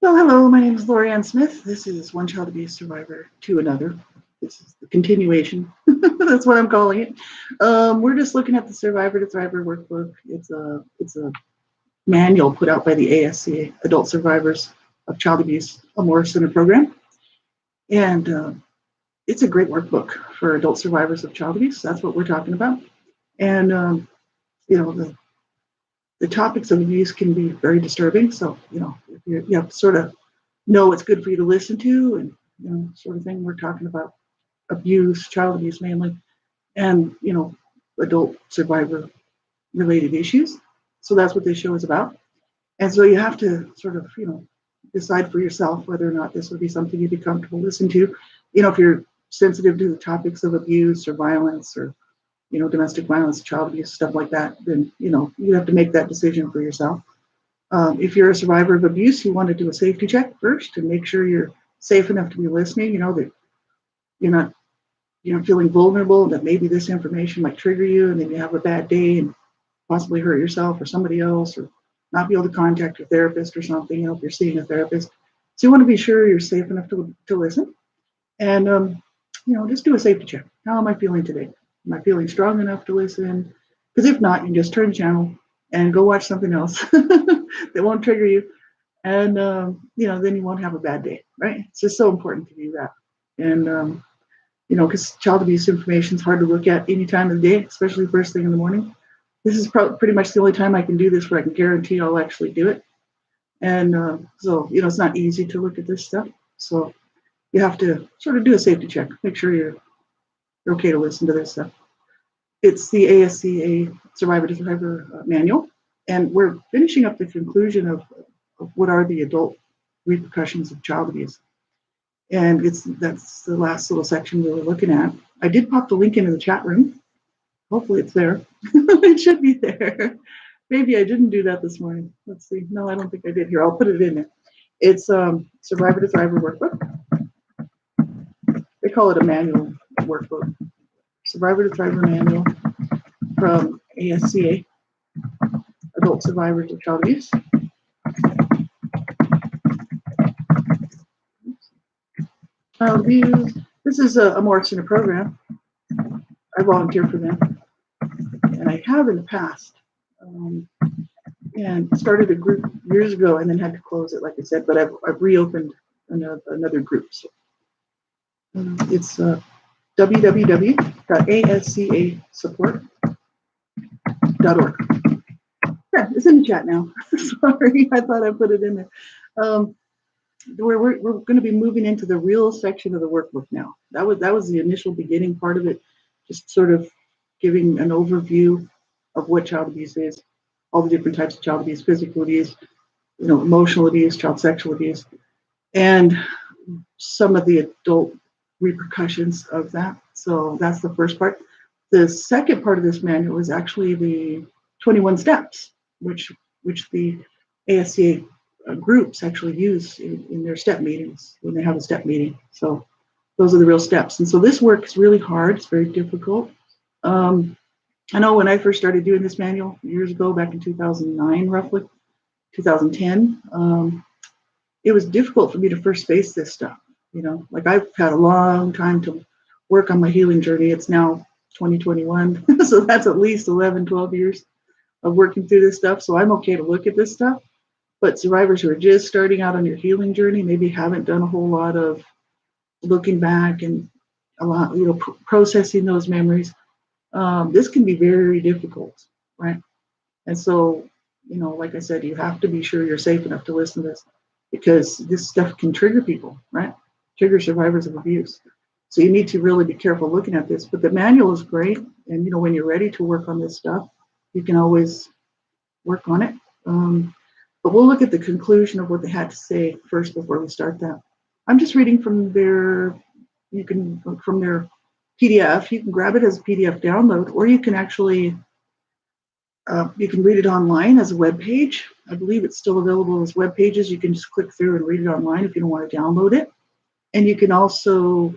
Well, hello, my name is Lorianne Smith. This is One Child Abuse Survivor to Another. This is the continuation. That's what I'm calling it. We're just looking at the Survivor to Thriver workbook. It's a manual put out by the ASCA, Adult Survivors of Child Abuse, a Morris Center program. And it's a great workbook for adult survivors of child abuse. That's what we're talking about. And, you know, the topics of abuse can be very disturbing. So, if you have to sort of know what's good for you to listen to and, sort of thing. We're talking about abuse, child abuse mainly, and, adult survivor related issues. So that's what this show is about. And so you have to sort of, decide for yourself whether or not this would be something you'd be comfortable listening to. If you're sensitive to the topics of abuse or violence or, domestic violence, child abuse, stuff like that, then, you have to make that decision for yourself. If you're a survivor of abuse, you want to do a safety check first and make sure you're safe enough to be listening, that you're not, feeling vulnerable, that maybe this information might trigger you and then you have a bad day and possibly hurt yourself or somebody else or not be able to contact your therapist or something, if you're seeing a therapist. So you want to be sure you're safe enough to listen and, just do a safety check. How am I feeling today? Am I feeling strong enough to listen? Because if not, you can just turn the channel and go watch something else that won't trigger you. And, then you won't have a bad day, right? It's just so important to do that. And, because child abuse information is hard to look at any time of the day, especially first thing in the morning. This is pretty much the only time I can do this where I can guarantee I'll actually do it. And so, it's not easy to look at this stuff. So you have to sort of do a safety check, make sure you're okay to listen to this stuff. It's the ASCA Survivor to Survivor manual, and we're finishing up the conclusion of what are the adult repercussions of child abuse. And that's the last little section we were looking at. I did pop the link into the chat room. Hopefully it's there. It should be there. Maybe I didn't do that this morning. Let's see. No, I don't think I did. Here, I'll put it in there. It's Survivor to Thriver workbook. They call it a manual workbook. Survivor to Thriver manual from ASCA, Adult Survivors of Child Abuse. Child abuse. This is a Morris Center program. I volunteer for them, and I have in the past. And started a group years ago, and then had to close it, like I said. But I've reopened another group. So it's www.ascasupport.org. Yeah, it's in the chat now. Sorry, I thought I put it in there. We're going to be moving into the real section of the workbook now. That was the initial beginning part of it, just sort of giving an overview of what child abuse is, all the different types of child abuse, physical abuse, emotional abuse, child sexual abuse, and some of the adult repercussions of that. So that's the first part. The second part of this manual is actually the 21 steps, which the ASCA groups actually use in their step meetings when they have a step meeting. So those are the real steps. And so this work is really hard. It's very difficult. I know when I first started doing this manual years ago, back in 2009, roughly, 2010, it was difficult for me to first face this stuff. Like I've had a long time to work on my healing journey. It's now 2021, so that's at least 11, 12 years of working through this stuff. So I'm okay to look at this stuff. But survivors who are just starting out on your healing journey, maybe haven't done a whole lot of looking back and a lot, processing those memories. This can be very difficult, right? And so, like I said, you have to be sure you're safe enough to listen to this because this stuff can trigger people, right? Trigger survivors of abuse. So you need to really be careful looking at this. But the manual is great. And, when you're ready to work on this stuff, you can always work on it. But we'll look at the conclusion of what they had to say first before we start that. I'm just reading from their PDF. You can grab it as a PDF download, or you can actually you can read it online as a web page. I believe it's still available as web pages. You can just click through and read it online if you don't want to download it. And you can also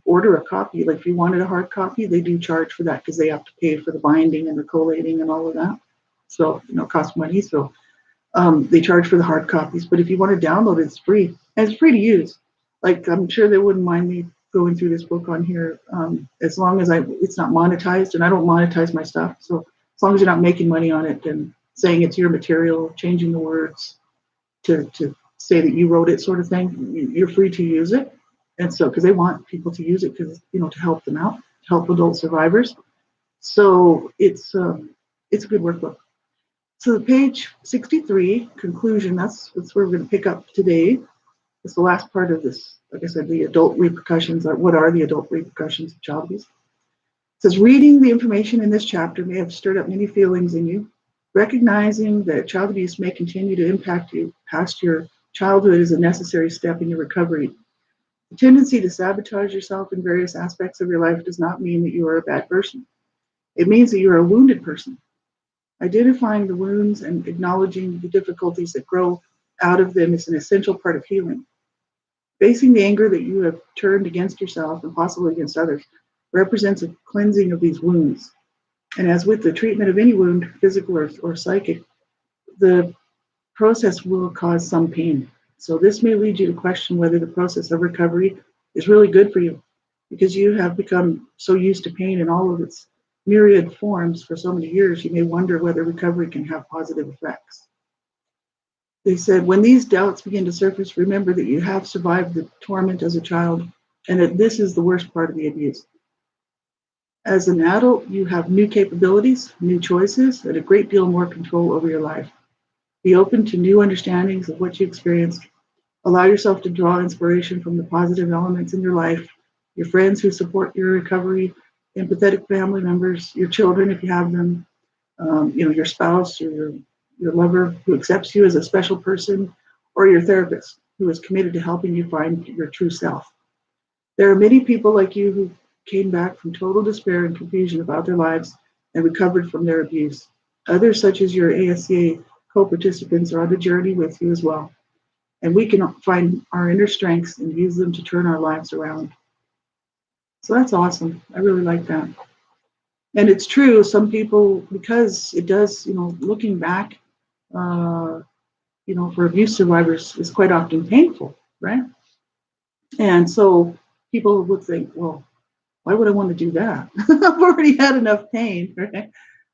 order a copy. Like if you wanted a hard copy, they do charge for that because they have to pay for the binding and the collating and all of that. So, it costs money. So They charge for the hard copies, but if you want to download it, it's free. And it's free to use. Like, I'm sure they wouldn't mind me going through this book on here, as long as it's not monetized, and I don't monetize my stuff. So as long as you're not making money on it and saying it's your material, changing the words to say that you wrote it, sort of thing, you're free to use it. And so, because they want people to use it, because to help them out, to help adult survivors. So it's a good workbook. So page 63, conclusion, that's where we're going to pick up today. It's the last part of this. Like I said, the adult repercussions. What are the adult repercussions of child abuse? It says, reading the information in this chapter may have stirred up many feelings in you. Recognizing that child abuse may continue to impact you past your childhood is a necessary step in your recovery. The tendency to sabotage yourself in various aspects of your life does not mean that you are a bad person. It means that you are a wounded person. Identifying the wounds and acknowledging the difficulties that grow out of them is an essential part of healing. Facing the anger that you have turned against yourself and possibly against others represents a cleansing of these wounds. And as with the treatment of any wound, physical or psychic, the process will cause some pain. So this may lead you to question whether the process of recovery is really good for you, because you have become so used to pain in all of its myriad forms for so many years, you may wonder whether recovery can have positive effects. They said, when these doubts begin to surface, remember that you have survived the torment as a child and that this is the worst part of the abuse. As an adult, you have new capabilities, new choices, and a great deal more control over your life. Be open to new understandings of what you experienced. Allow yourself to draw inspiration from the positive elements in your life, your friends who support your recovery, empathetic family members, your children if you have them, your spouse or your lover who accepts you as a special person, or your therapist who is committed to helping you find your true self. There are many people like you who came back from total despair and confusion about their lives and recovered from their abuse. Others, such as your ASCA co-participants, are on the journey with you as well. And we can find our inner strengths and use them to turn our lives around. So that's awesome. I really like that. And it's true, some people, because it does, looking back, for abuse survivors is quite often painful, right? And so people would think, well, why would I want to do that? I've already had enough pain, right?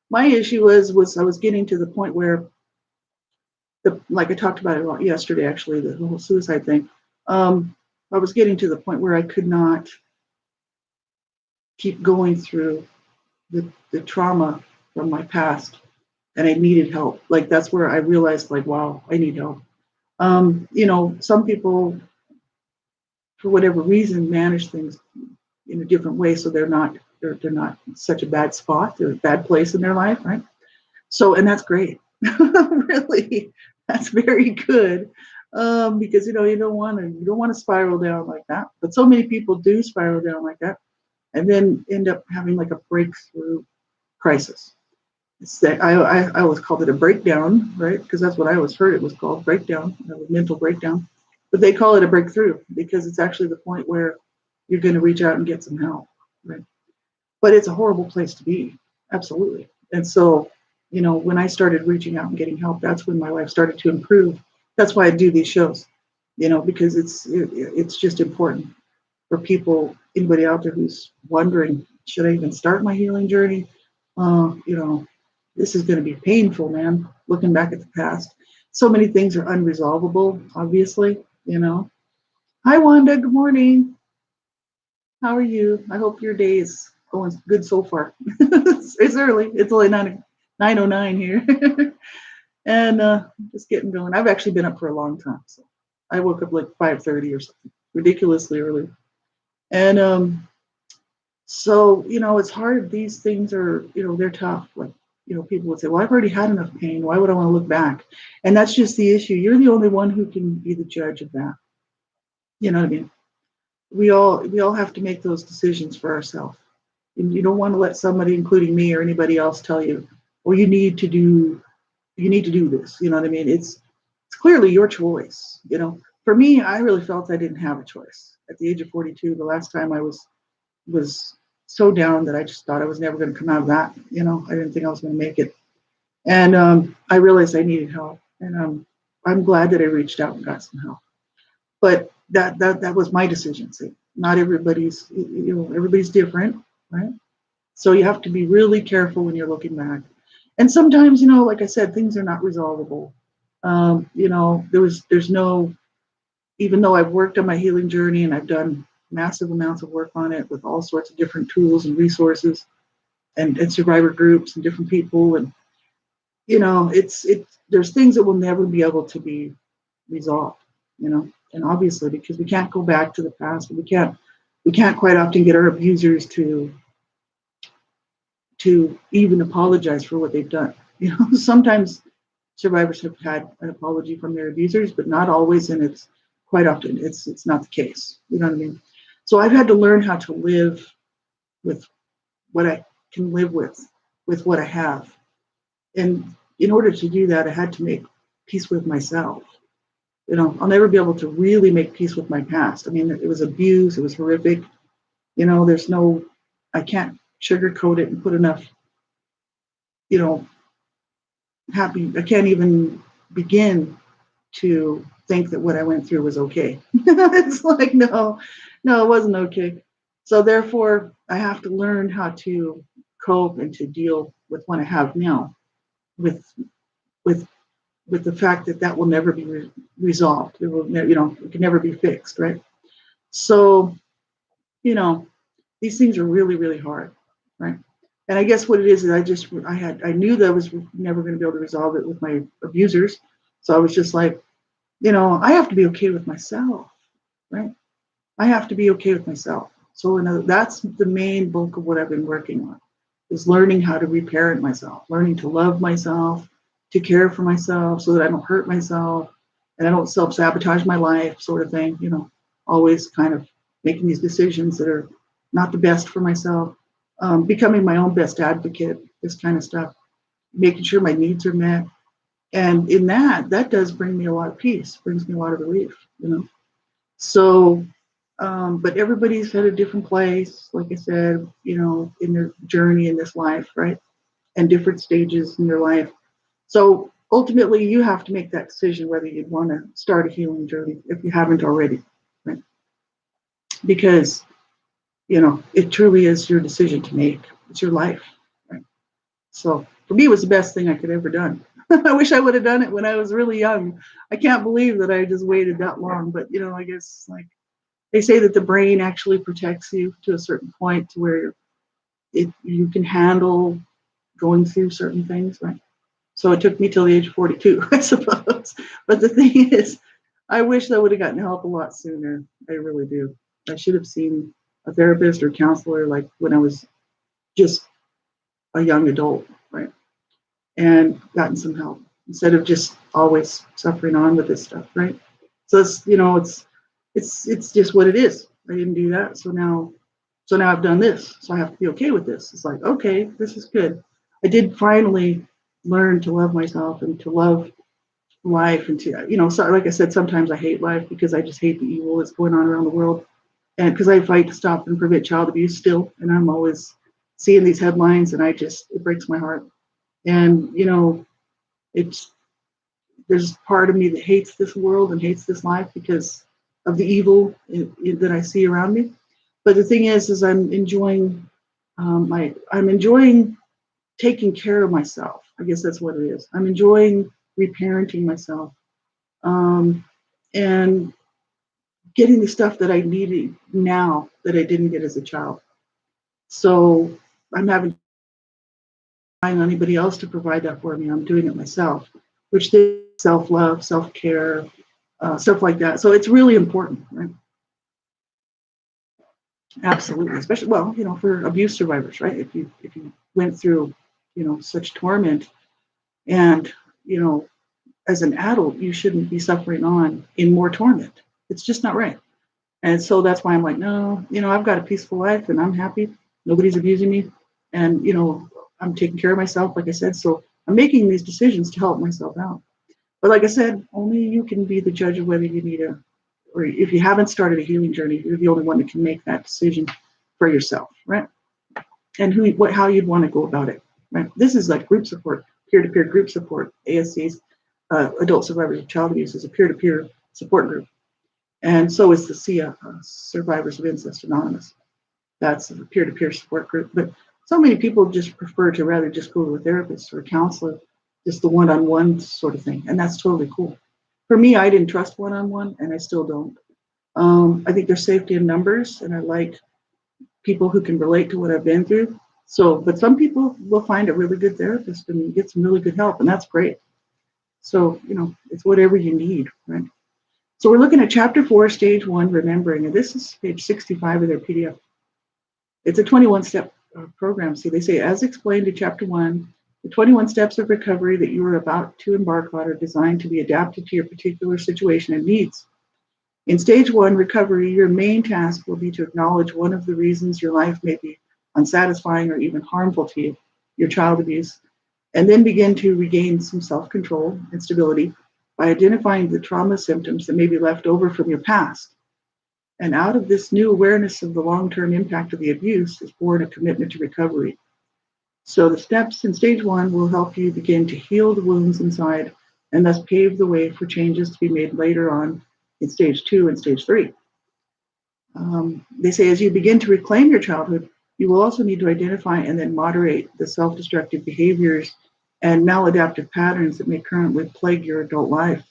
My issue was I was getting to the point where, like I talked about it a lot yesterday, actually, the whole suicide thing. I was getting to the point where I could not keep going through the trauma from my past, and I needed help. Like, that's where I realized, like, wow, I need help. Some people, for whatever reason, manage things in a different way, so they're not such a bad spot, they're a bad place in their life, right? So, and that's great. Really, that's very good. Because you don't want to spiral down like that. But so many people do spiral down like that, and then end up having like a breakthrough crisis. I always called it a breakdown, right? Because that's what I always heard it was called, breakdown, mental breakdown. But they call it a breakthrough because it's actually the point where you're going to reach out and get some help, right? But it's a horrible place to be, absolutely. And so, when I started reaching out and getting help, that's when my life started to improve. That's why I do these shows, because it's just important for people, anybody out there who's wondering, should I even start my healing journey? This is going to be painful, man, looking back at the past. So many things are unresolvable, obviously, Hi, Wanda. Good morning. How are you? I hope your day is going good so far. It's early. It's only 9:09 here. And just getting going. I've actually been up for a long time. So I woke up like 5:30 or something, ridiculously early. And so, it's hard. These things are, they're tough. Like, people would say, well, I've already had enough pain. Why would I want to look back? And that's just the issue. You're the only one who can be the judge of that. You know what I mean? We all have to make those decisions for ourselves. And you don't want to let somebody, including me or anybody else, tell you, well, you need to do this. You know what I mean? It's clearly your choice. For me, I really felt I didn't have a choice. At the age of 42, the last time I was so down that I just thought I was never going to come out of that. I didn't think I was going to make it. And I realized I needed help. And I'm glad that I reached out and got some help. But that was my decision. See, not everybody's, everybody's different, right? So you have to be really careful when you're looking back. And sometimes, like I said, things are not resolvable. There's no, even though I've worked on my healing journey and I've done massive amounts of work on it with all sorts of different tools and resources and survivor groups and different people. And, there's things that will never be able to be resolved, and obviously because we can't go back to the past. We can't quite often get our abusers to even apologize for what they've done. Sometimes survivors have had an apology from their abusers, but not always, and it's quite often it's not the case. You know what I mean? So I've had to learn how to live with what I can live with what I have. And in order to do that, I had to make peace with myself. I'll never be able to really make peace with my past. I mean, it was abuse, it was horrific. There's no, I can't sugarcoat it and put enough, you know, I can't even begin to think that what I went through was okay. It's like, no, it wasn't okay. So therefore, I have to learn how to cope and to deal with what I have now, with with with the fact that will never be resolved. It will, it can never be fixed, right? So, you know, these things are really, really hard, right? And I guess what it is I knew that I was never going to be able to resolve it with my abusers. So I was just like, I have to be okay with myself, right? I have to be okay with myself. So that's the main bulk of what I've been working on, is learning how to reparent myself, learning to love myself, to care for myself so that I don't hurt myself and I don't self-sabotage my life, sort of thing, always kind of making these decisions that are not the best for myself, becoming my own best advocate, this kind of stuff, making sure my needs are met. And in that does bring me a lot of peace, brings me a lot of relief. So, but everybody's at a different place, like I said, in their journey in this life, right? And different stages in their life. So ultimately, you have to make that decision whether you'd want to start a healing journey if you haven't already, right? Because, it truly is your decision to make. It's your life, right? So for me, it was the best thing I could ever done. I wish I would have done it when I was really young. I can't believe that I just waited that long. But, I guess like they say that the brain actually protects you to a certain point to where you can handle going through certain things, right? So it took me till the age of 42, I suppose. But the thing is, I wish I would have gotten help a lot sooner. I really do. I should have seen a therapist or counselor like when I was just a young adult, right? And gotten some help instead of just always suffering on with this stuff, right? So it's just what it is. I didn't do that, so now I've done this, so I have to be okay with this. It's like, okay, this is good. I did finally learn to love myself and to love life and to, so like I said, sometimes I hate life because I just hate the evil that's going on around the world. And because I fight to stop and prevent child abuse still, and I'm always seeing these headlines and it breaks my heart. And, it's, there's part of me that hates this world and hates this life because of the evil that I see around me. But the thing is I'm enjoying I'm enjoying taking care of myself. I guess that's what it is. I'm enjoying reparenting myself, and getting the stuff that I needed now that I didn't get as a child. So I'm having on anybody else to provide that for me. I'm doing it myself, which is self-love, self-care, stuff like that. So it's really important, right? Absolutely, especially for abuse survivors, right? If you went through such torment, and as an adult, you shouldn't be suffering on in more torment. It's just not right. And so that's why I'm like, no, I've got a peaceful life and I'm happy. Nobody's abusing me, and I'm taking care of myself, like I said. So I'm making these decisions to help myself out. But like I said, only you can be the judge of whether you need or if you haven't started a healing journey, you're the only one that can make that decision for yourself, right? And how you'd want to go about it, right? This is like group support, peer-to-peer group support, ASCs. adult survivors of child abuse is a peer-to-peer support group, and so is the SIA, Survivors of Incest Anonymous. That's a peer-to-peer support group. But so many people just prefer to rather just go to a therapist or a counselor, just the one-on-one sort of thing, and that's totally cool. For me, I didn't trust one-on-one, and I still don't. I think there's safety in numbers, and I like people who can relate to what I've been through. So, but some people will find a really good therapist and get some really good help, and that's great. So, it's whatever you need, right? So we're looking at chapter 4, stage 1, remembering, and this is page 65 of their PDF. It's a 21-step program. See, they say, as explained in chapter 1, the 21 steps of recovery that you are about to embark on are designed to be adapted to your particular situation and needs. In stage 1 recovery, your main task will be to acknowledge one of the reasons your life may be unsatisfying or even harmful to you, your child abuse, and then begin to regain some self-control and stability by identifying the trauma symptoms that may be left over from your past. And out of this new awareness of the long-term impact of the abuse is born a commitment to recovery. So the steps in stage 1 will help you begin to heal the wounds inside and thus pave the way for changes to be made later on in stage 2 and stage 3. They say as you begin to reclaim your childhood, you will also need to identify and then moderate the self-destructive behaviors and maladaptive patterns that may currently plague your adult life.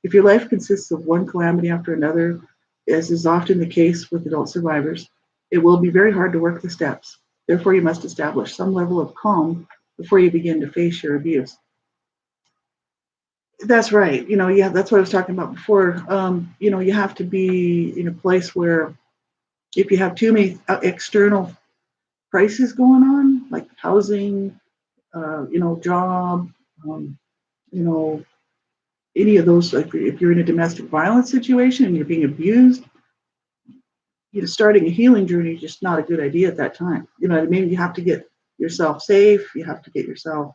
If your life consists of one calamity after another, as is often the case with adult survivors, it will be very hard to work the steps. Therefore, you must establish some level of calm before you begin to face your abuse. That's right. Yeah, that's what I was talking about before. You have to be in a place where if you have too many external crises going on, like housing, job, any of those, like if you're in a domestic violence situation and you're being abused, starting a healing journey is just not a good idea at that time. You know what I mean? You have to get yourself safe. You have to get yourself,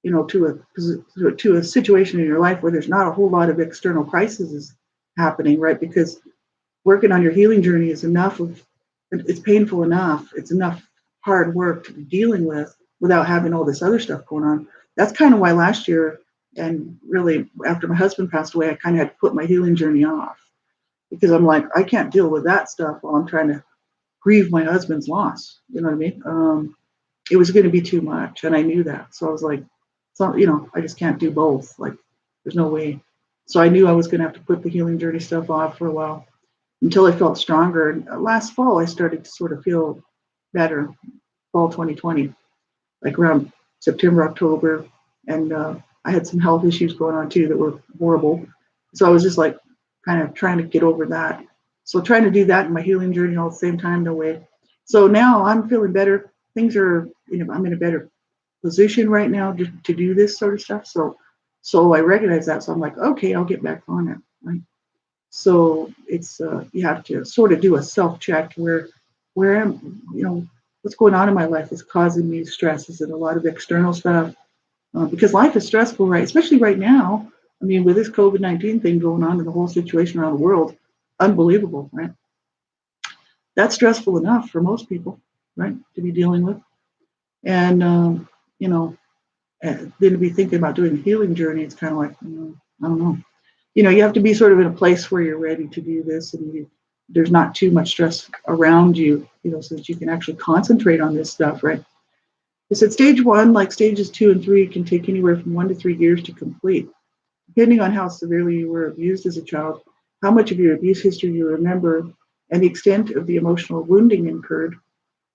to a situation in your life where there's not a whole lot of external crises happening, right? Because working on your healing journey is it's painful enough. It's enough hard work to be dealing with without having all this other stuff going on. That's kind of why last year, and really after my husband passed away, I kind of had to put my healing journey off because I'm like, I can't deal with that stuff while I'm trying to grieve my husband's loss. You know what I mean? It was going to be too much, and I knew that. So I was like, I just can't do both. Like, there's no way. So I knew I was going to have to put the healing journey stuff off for a while until I felt stronger. And last fall, I started to sort of feel better. Fall 2020, like around September, October, and I had some health issues going on too that were horrible. So I was just like kind of trying to get over that. So trying to do that in my healing journey all at the same time, no way. So now I'm feeling better. Things are, I'm in a better position right now to do this sort of stuff. So I recognize that. So I'm like, okay, I'll get back on it. Right. So it's you have to sort of do a self-check where am, what's going on in my life is causing me stress. Is it a lot of external stuff? Because life is stressful, right? Especially right now. I mean, with this COVID-19 thing going on and the whole situation around the world, unbelievable, right? That's stressful enough for most people, right, to be dealing with. And, and then to be thinking about doing a healing journey, it's kind of like, I don't know. You have to be sort of in a place where you're ready to do this and there's not too much stress around you, so that you can actually concentrate on this stuff, right? It said stage 1, like stages 2 and 3, can take anywhere from 1 to 3 years to complete, depending on how severely you were abused as a child, how much of your abuse history you remember, and the extent of the emotional wounding incurred.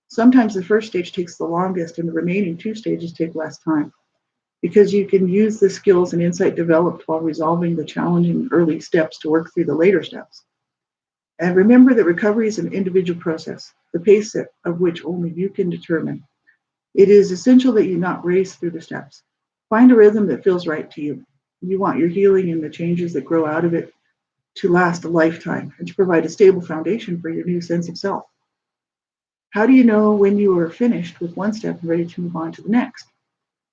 Sometimes the first stage takes the longest and the remaining 2 stages take less time because you can use the skills and insight developed while resolving the challenging early steps to work through the later steps. And remember that recovery is an individual process, the pace of which only you can determine. It is essential that you not race through the steps. Find a rhythm that feels right to you. You want your healing and the changes that grow out of it to last a lifetime and to provide a stable foundation for your new sense of self. How do you know when you are finished with one step and ready to move on to the next?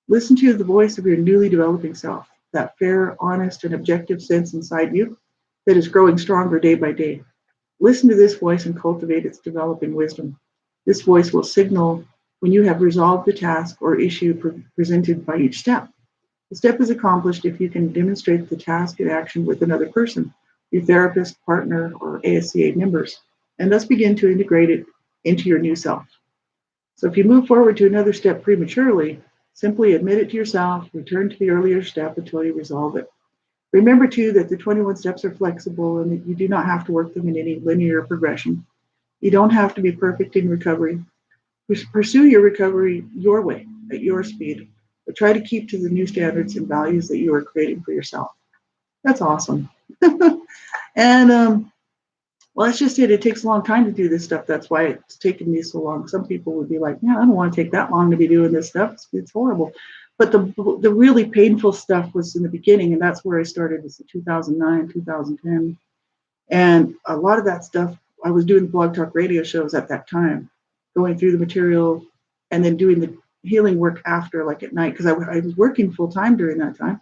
Listen to the voice of your newly developing self, that fair, honest, and objective sense inside you that is growing stronger day by day. Listen to this voice and cultivate its developing wisdom. This voice will signal when you have resolved the task or issue presented by each step. The step is accomplished if you can demonstrate the task in action with another person, your therapist, partner, or ASCA members, and thus begin to integrate it into your new self. So if you move forward to another step prematurely, simply admit it to yourself, return to the earlier step until you resolve it. Remember too that the 21 steps are flexible and that you do not have to work them in any linear progression. You don't have to be perfect in recovery. Pursue your recovery your way, at your speed, but try to keep to the new standards and values that you are creating for yourself. That's awesome. And well, that's just it. It takes a long time to do this stuff. That's why it's taken me so long. Some people would be like, "Yeah, I don't want to take that long to be doing this stuff. It's horrible." But the really painful stuff was in the beginning, and that's where I started. It's in 2009, 2010, and a lot of that stuff I was doing blog talk radio shows at that time, going through the material, and then doing the healing work after, like at night, because I was working full time during that time,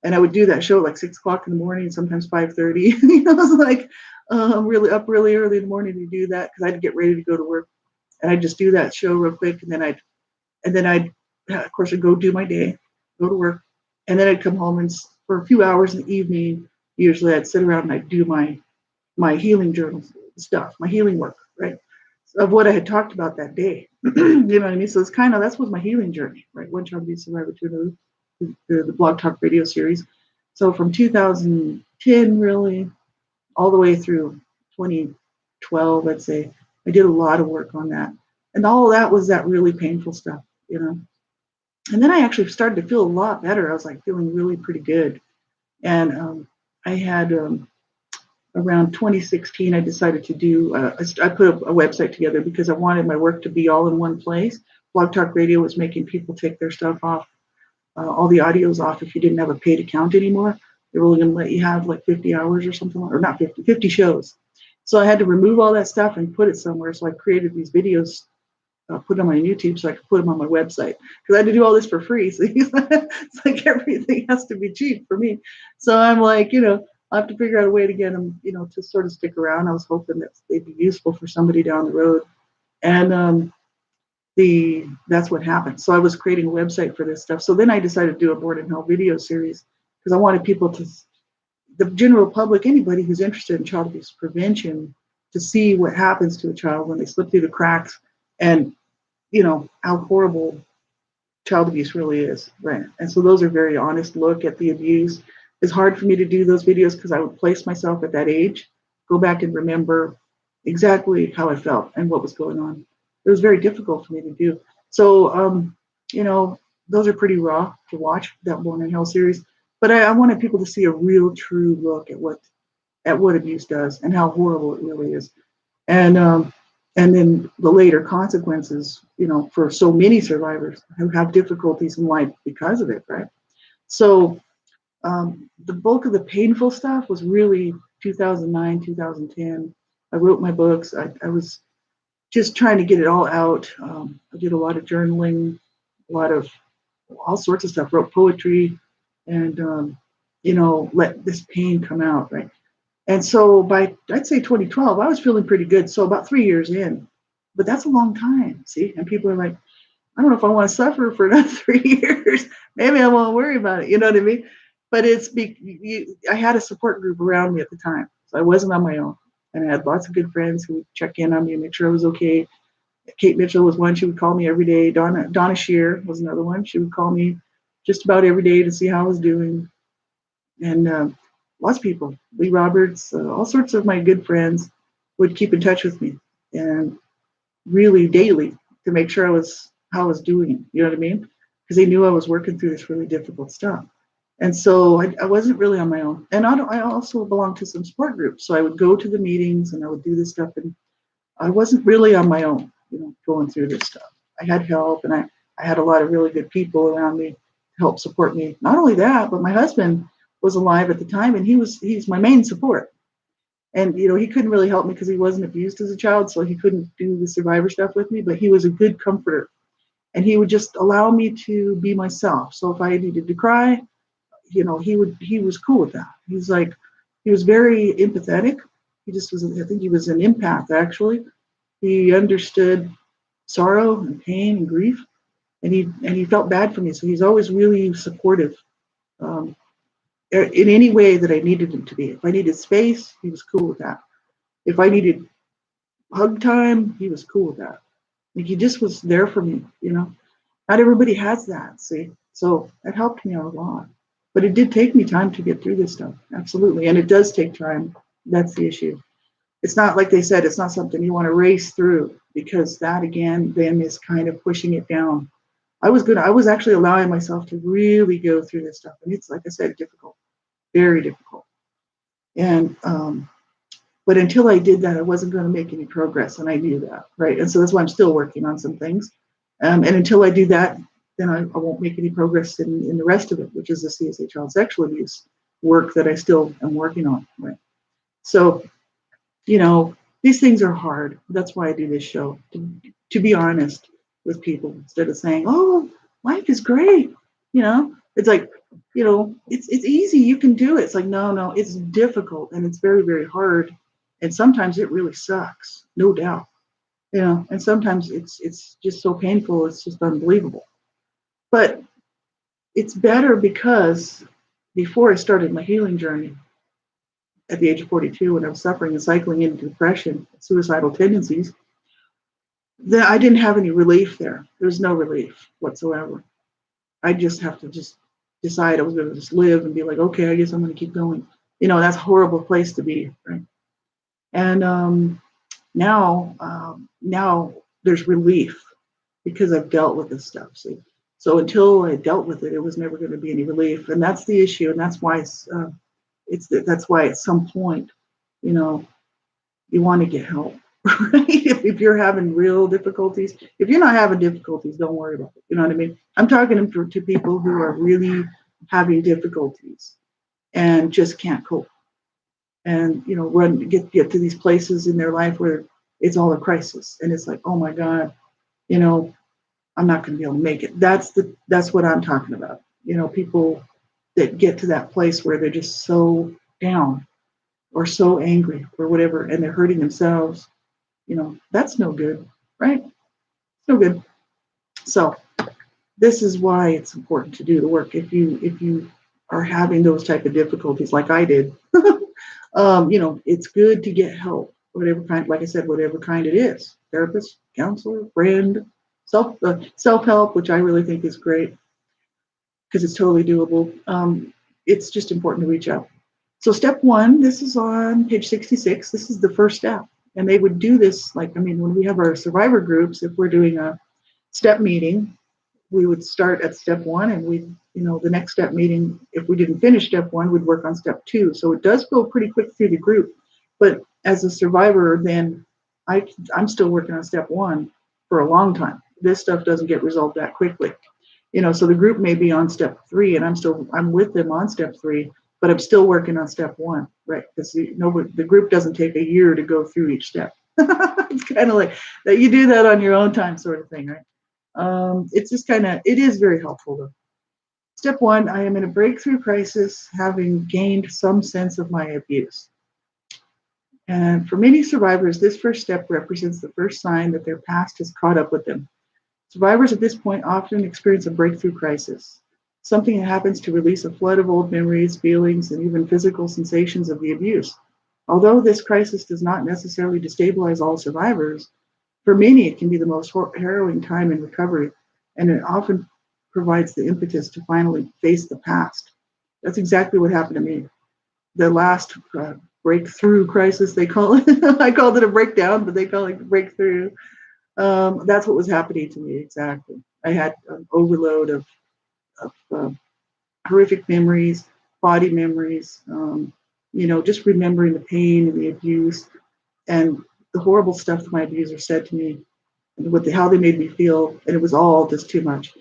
and I would do that show like 6 o'clock in the morning, sometimes 5:30. I was like really up really early in the morning to do that because I'd get ready to go to work, and I'd just do that show real quick, and then I'd of course I'd go do my day, go to work, and then I'd come home and for a few hours in the evening, usually I'd sit around and I'd do my healing journal stuff, my healing work, right? Of what I had talked about that day. You know what I mean? So it's kind of that's was my healing journey, right? One Child Abuse Survivor to another, the Blog Talk Radio series. So from 2010 really all the way through 2012, I'd say I did a lot of work on that, and all of that was that really painful stuff, you know. And then I actually started to feel a lot better. I was like feeling really pretty good, and I had around 2016, I decided to do, I put a website together because I wanted my work to be all in one place. Blog Talk Radio was making people take their stuff off, all the audios off if you didn't have a paid account anymore. They were only going to let you have like 50 hours or something, or not 50, 50 shows. So I had to remove all that stuff and put it somewhere. So I created these videos, put them on YouTube so I could put them on my website because I had to do all this for free. So it's like everything has to be cheap for me. So I'm like, I have to figure out a way to get them, to sort of stick around. I was hoping that they'd be useful for somebody down the road. And that's what happened. So I was creating a website for this stuff. So then I decided to do a Born in Hell video series because I wanted people the general public, anybody who's interested in child abuse prevention, to see what happens to a child when they slip through the cracks and, how horrible child abuse really is, right? And so those are very honest look at the abuse. It's hard for me to do those videos because I would place myself at that age, go back and remember exactly how I felt and what was going on. It was very difficult for me to do. So, those are pretty raw to watch, that Born in Hell series. But I wanted people to see a real, true look at what abuse does and how horrible it really is. And then the later consequences, for so many survivors who have difficulties in life because of it, right? So the bulk of the painful stuff was really 2009, 2010. I wrote my books. I was just trying to get it all out. I did a lot of journaling, a lot of all sorts of stuff, wrote poetry, and, let this pain come out, right? And so I'd say 2012, I was feeling pretty good. So about 3 years in, but that's a long time, see? And people are like, I don't know if I want to suffer for another 3 years. Maybe I won't worry about it. You know what I mean? But I had a support group around me at the time. So I wasn't on my own. And I had lots of good friends who would check in on me and make sure I was okay. Kate Mitchell was one. She would call me every day. Donna Shear was another one. She would call me just about every day to see how I was doing. And lots of people, Lee Roberts, all sorts of my good friends would keep in touch with me and really daily to make sure how I was doing. You know what I mean? Because they knew I was working through this really difficult stuff. And so I wasn't really on my own. And I also belonged to some support groups. So I would go to the meetings and I would do this stuff. And I wasn't really on my own, going through this stuff. I had help, and I had a lot of really good people around me to help support me. Not only that, but my husband was alive at the time, and he's my main support. And he couldn't really help me because he wasn't abused as a child, so he couldn't do the survivor stuff with me. But he was a good comforter, and he would just allow me to be myself. So if I needed to cry, he was cool with that. He was very empathetic. He just was. I think he was an empath actually. He understood sorrow and pain and grief, and he felt bad for me. So he's always really supportive um, in any way that I needed him to be. If I needed space, he was cool with that. If I needed hug time, he was cool with that. Like he just was there for me, you know. Not everybody has that, see. So it helped me out a lot. But it did take me time to get through this stuff, absolutely. And it does take time. That's the issue. It's not like they said, it's not something you want to race through because that again then is kind of pushing it down. I was actually allowing myself to really go through this stuff. And it's like I said, difficult, very difficult. And but until I did that, I wasn't going to make any progress, and I knew that, right? And so that's why I'm still working on some things. And until I do that, then I won't make any progress in the rest of it, which is the CSA child sexual abuse work that I still am working on, right? So, you know, these things are hard. That's why I do this show, to be honest with people instead of saying, oh, life is great. You know, it's like, you know, it's easy. You can do it. It's like, no, it's difficult and it's very, very hard. And sometimes it really sucks, no doubt. You know, and sometimes it's just so painful, it's just unbelievable. But it's better because before I started my healing journey at the age of 42, when I was suffering and cycling into depression, suicidal tendencies, that I didn't have any relief there. There was no relief whatsoever. I just have to just decide I was going to just live and be like, okay, I guess I'm going to keep going. You know, that's a horrible place to be, right? And now there's relief because I've dealt with this stuff. See, so until I dealt with it, it was never going to be any relief, and that's the issue, and that's why that's why at some point, you know, you want to get help. Right? If you're having real difficulties, if you're not having difficulties, don't worry about it. You know what I mean? I'm talking to people who are really having difficulties and just can't cope, and you know, get to these places in their life where it's all a crisis, and it's like, oh my God, you know, I'm not going to be able to make it. That's what I'm talking about. You know, people that get to that place where they're just so down or so angry or whatever, and they're hurting themselves. You know, that's no good, right? It's no good. So this is why it's important to do the work. If you are having those type of difficulties, like I did, you know, it's good to get help, whatever kind. Like I said, whatever kind it is, therapist, counselor, friend, self help, which I really think is great because it's totally doable. It's just important to reach out. So step one, this is on page 66. This is the first step. And they would do this, like, I mean, when we have our survivor groups, if we're doing a step meeting, we would start at step one and we, you know, the next step meeting, if we didn't finish step one, we'd work on step two. So it does go pretty quick through the group. But as a survivor, then I'm still working on step one for a long time. This stuff doesn't get resolved that quickly. You know, so the group may be on step three and I'm with them on step three, but I'm still working on step one, right? Because the group doesn't take a year to go through each step. It's kind of like that you do that on your own time sort of thing, right? It's just it is very helpful though. Step one, I am in a breakthrough crisis, having gained some sense of my abuse. And for many survivors, this first step represents the first sign that their past has caught up with them. Survivors at this point often experience a breakthrough crisis, something that happens to release a flood of old memories, feelings, and even physical sensations of the abuse. Although this crisis does not necessarily destabilize all survivors, for many it can be the most harrowing time in recovery, and it often provides the impetus to finally face the past. That's exactly what happened to me. The last breakthrough crisis, they call it. I called it a breakdown, but they call it breakthrough. That's what was happening to me exactly. I had an overload of horrific memories, body memories, you know, just remembering the pain and the abuse and the horrible stuff that my abuser said to me and how they made me feel. And it was all just too much.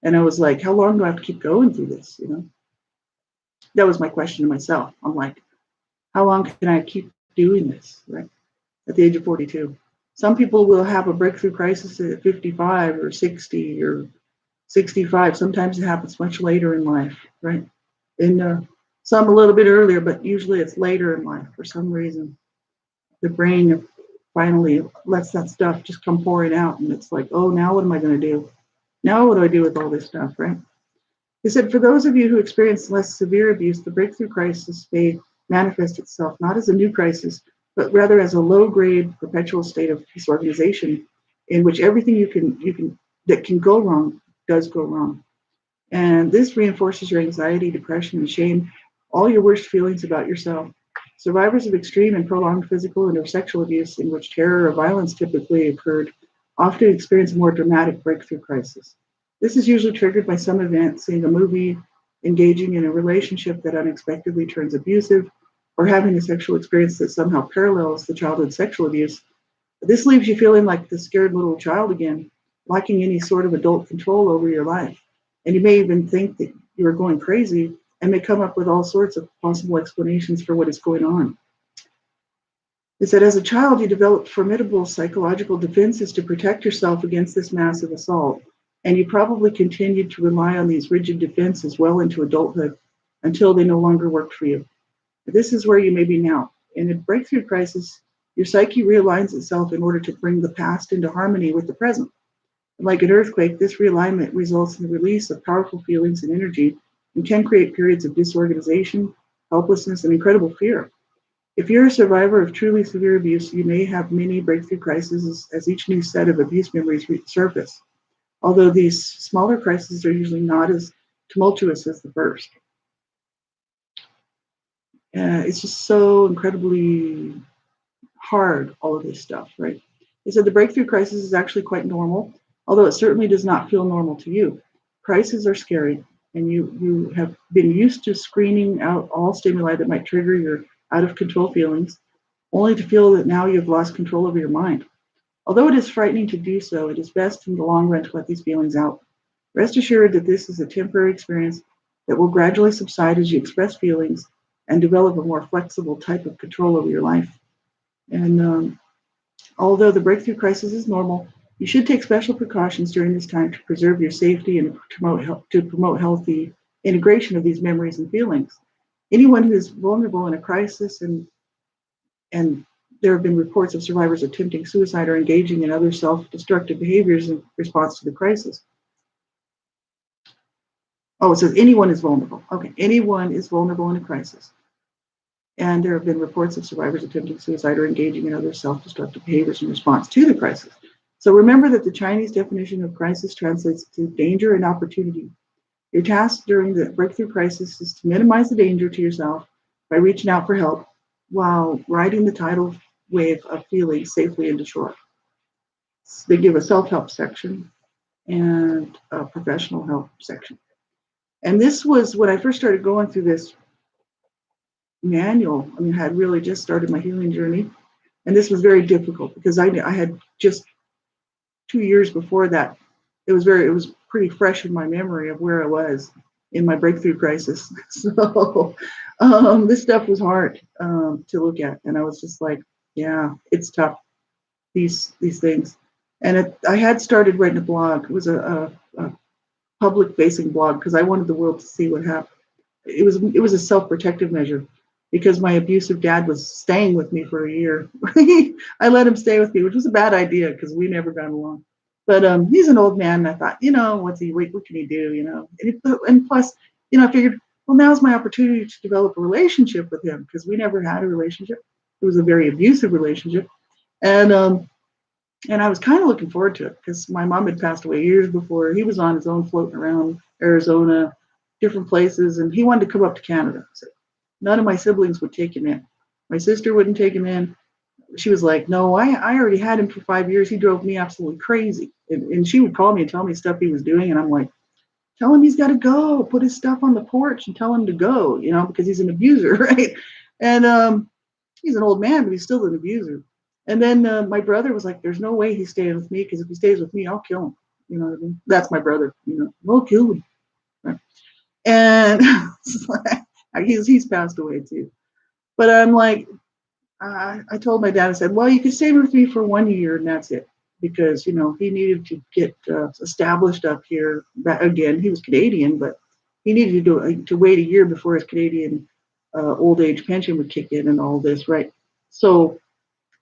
And I was like, how long do I have to keep going through this? You know, that was my question to myself. I'm like, how long can I keep doing this? Right. At the age of 42. Some people will have a breakthrough crisis at 55 or 60 or 65. Sometimes it happens much later in life, right? And some a little bit earlier, but usually it's later in life for some reason. The brain finally lets that stuff just come pouring out, and it's like, oh, now what am I going to do? Now what do I do with all this stuff, right? They said, for those of you who experience less severe abuse, the breakthrough crisis may manifest itself not as a new crisis, but rather as a low-grade perpetual state of disorganization in which everything you can that can go wrong does go wrong. And this reinforces your anxiety, depression, and shame, all your worst feelings about yourself. Survivors of extreme and prolonged physical and or sexual abuse in which terror or violence typically occurred often experience a more dramatic breakthrough crisis. This is usually triggered by some event, seeing a movie, engaging in a relationship that unexpectedly turns abusive, or having a sexual experience that somehow parallels the childhood sexual abuse. This leaves you feeling like the scared little child again, lacking any sort of adult control over your life. And you may even think that you are going crazy and may come up with all sorts of possible explanations for what is going on. Is that as a child, you developed formidable psychological defenses to protect yourself against this massive assault. And you probably continued to rely on these rigid defenses well into adulthood until they no longer worked for you. This is where you may be now. In a breakthrough crisis, your psyche realigns itself in order to bring the past into harmony with the present. Like an earthquake, this realignment results in the release of powerful feelings and energy and can create periods of disorganization, helplessness, and incredible fear. If you're a survivor of truly severe abuse, you may have many breakthrough crises as each new set of abuse memories resurface, although these smaller crises are usually not as tumultuous as the first. It's just so incredibly hard, all of this stuff, right? They said the breakthrough crisis is actually quite normal, although it certainly does not feel normal to you. Crises are scary, and you have been used to screening out all stimuli that might trigger your out of control feelings, only to feel that now you've lost control over your mind. Although it is frightening to do so, it is best in the long run to let these feelings out. Rest assured that this is a temporary experience that will gradually subside as you express feelings and develop a more flexible type of control over your life. And although the breakthrough crisis is normal, you should take special precautions during this time to preserve your safety and to promote healthy integration of these memories and feelings. Anyone who is vulnerable in a crisis, and there have been reports of survivors attempting suicide or engaging in other self-destructive behaviors in response to the crisis. Oh, it says anyone is vulnerable. Okay, anyone is vulnerable in a crisis. And there have been reports of survivors attempting suicide or engaging in other self-destructive behaviors in response to the crisis. So remember that the Chinese definition of crisis translates to danger and opportunity. Your task during the breakthrough crisis is to minimize the danger to yourself by reaching out for help while riding the tidal wave of feeling safely into shore. So they give a self-help section and a professional help section. And this was when I first started going through this manual. I mean, I had really just started my healing journey, and this was very difficult because I had just 2 years before that. It was pretty fresh in my memory of where I was in my breakthrough crisis. So this stuff was hard to look at, and I was just like, yeah, it's tough, these things. And I had started writing a blog. It was a public facing blog because I wanted the world to see what happened. It was a self-protective measure because my abusive dad was staying with me for a year. I let him stay with me, which was a bad idea because we never got along. But he's an old man, and I thought, what can he do, and plus, I figured, well, now's my opportunity to develop a relationship with him because we never had a relationship. It was a very abusive relationship, and I was kind of looking forward to it because my mom had passed away years before. He was on his own floating around Arizona, different places, and he wanted to come up to Canada. So none of my siblings would take him in. My sister wouldn't take him in. She was like, no, I already had him for 5 years. He drove me absolutely crazy. And she would call me and tell me stuff he was doing. And I'm like, tell him he's got to go. Put his stuff on the porch and tell him to go, because he's an abuser, right? And he's an old man, but he's still an abuser. And then my brother was like, there's no way he's staying with me because if he stays with me, I'll kill him. You know what I mean? That's my brother. We'll kill him. Right? And he's passed away too. But I'm like, I told my dad, I said, well, you can stay with me for 1 year and that's it. Because, he needed to get established up here. Again, he was Canadian, but he needed to wait a year before his Canadian old age pension would kick in and all this, right? So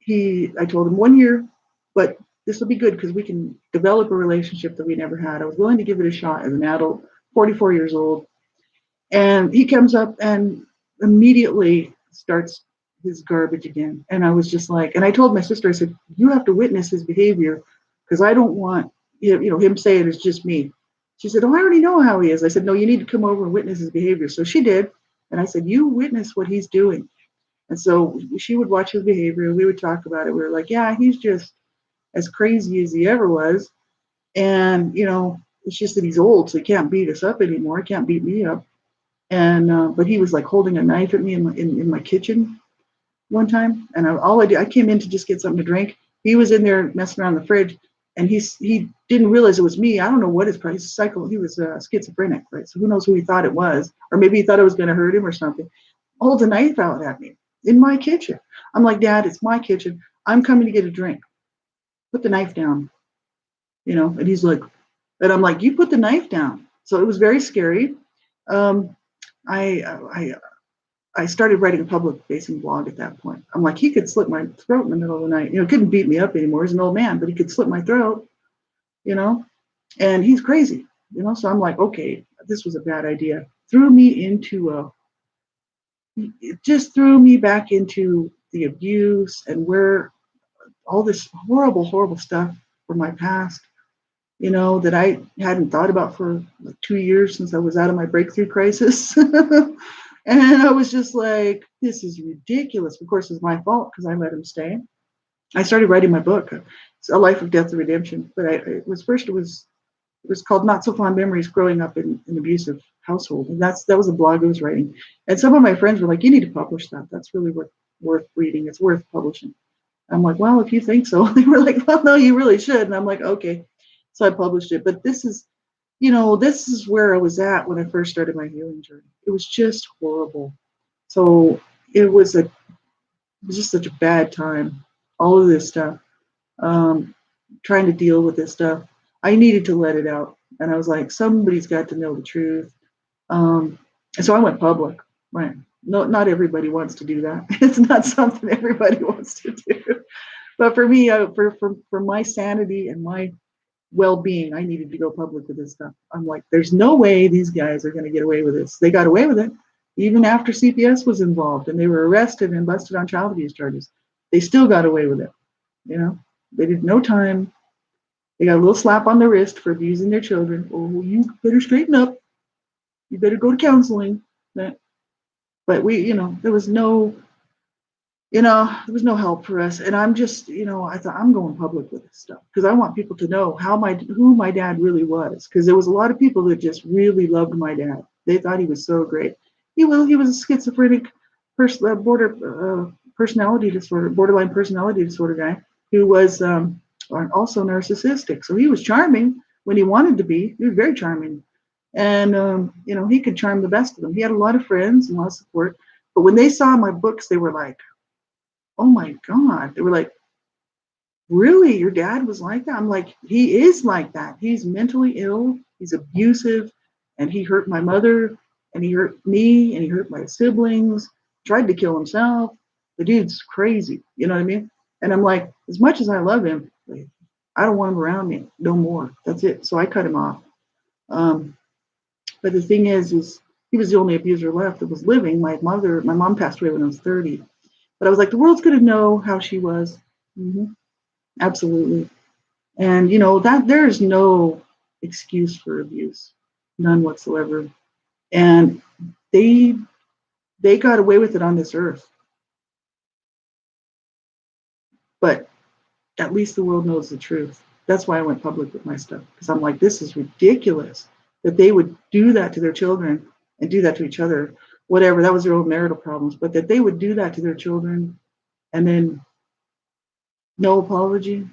I told him 1 year, but this will be good because we can develop a relationship that we never had. I was willing to give it a shot as an adult 44 years old. And he comes up and immediately starts his garbage again. And I was just like, and I told my sister, I said, you have to witness his behavior because I don't want him saying it's just me. She said, oh, I already know how he is. I said, no, you need to come over and witness his behavior. So she did. And I said, you witness what he's doing. And so she would watch his behavior. We would talk about it. We were like, yeah, he's just as crazy as he ever was. And, it's just that he's old, so he can't beat us up anymore. He can't beat me up. And but he was like holding a knife at me in my kitchen one time, and all I did, I came in to just get something to drink. He was in there messing around the fridge, and he didn't realize it was me. I don't know what his probably cycle. He was schizophrenic, right? So who knows who he thought it was, or maybe he thought I was going to hurt him or something. Holds a knife out at me in my kitchen. I'm like, Dad, it's my kitchen. I'm coming to get a drink. Put the knife down, And he's like, and I'm like, you put the knife down. So it was very scary. Um, I started writing a public-facing blog at that point. I'm like, he could slit my throat in the middle of the night. Couldn't beat me up anymore. He's an old man, but he could slit my throat, and he's crazy, So I'm like, okay, this was a bad idea. It just threw me back into the abuse and where all this horrible, horrible stuff from my past, that I hadn't thought about for like 2 years since I was out of my breakthrough crisis. And I was just like, this is ridiculous. Of course, it's my fault because I let him stay. I started writing my book, it's A Life of Death and Redemption. But it was called Not So Fond Memories Growing Up in an Abusive Household. And that was a blog I was writing. And some of my friends were like, you need to publish that. That's really worth reading. It's worth publishing. I'm like, well, if you think so. They were like, well, no, you really should. And I'm like, okay. So I published it. But this is where I was at when I first started my healing journey. It was just horrible. So it was just such a bad time. All of this stuff, trying to deal with this stuff. I needed to let it out. And I was like, somebody's got to know the truth. And so I went public, right? No, not everybody wants to do that. It's not something everybody wants to do. But for me, for my sanity and my well-being, I needed to go public with this stuff. I'm like, there's no way these guys are going to get away with this. They got away with it even after CPS was involved and they were arrested and busted on child abuse charges. They still got away with it. They did no time. They got a little slap on the wrist for abusing their children. Oh, you better straighten up. You better go to counseling. But there was no help for us. And I'm just, I thought I'm going public with this stuff because I want people to know who my dad really was. Because there was a lot of people that just really loved my dad. They thought he was so great. He was a schizophrenic borderline personality disorder guy who was also narcissistic. So he was charming when he wanted to be. He was very charming. And, he could charm the best of them. He had a lot of friends and a lot of support. But when they saw my books, they were like, oh my God. They were like, really? Your dad was like that? I'm like, he is like that. He's mentally ill. He's abusive. And he hurt my mother. And he hurt me. And he hurt my siblings. Tried to kill himself. The dude's crazy. You know what I mean? And I'm like, as much as I love him, I don't want him around me no more. That's it. So I cut him off. But the thing is he was the only abuser left that was living. My mom passed away when I was 30. But I was like, the world's going to know how she was. Mm-hmm. Absolutely. And, that there is no excuse for abuse, none whatsoever. And they got away with it on this earth. But at least the world knows the truth. That's why I went public with my stuff. Because I'm like, this is ridiculous that they would do that to their children and do that to each other. Whatever, that was their own marital problems. But that they would do that to their children and then no apology,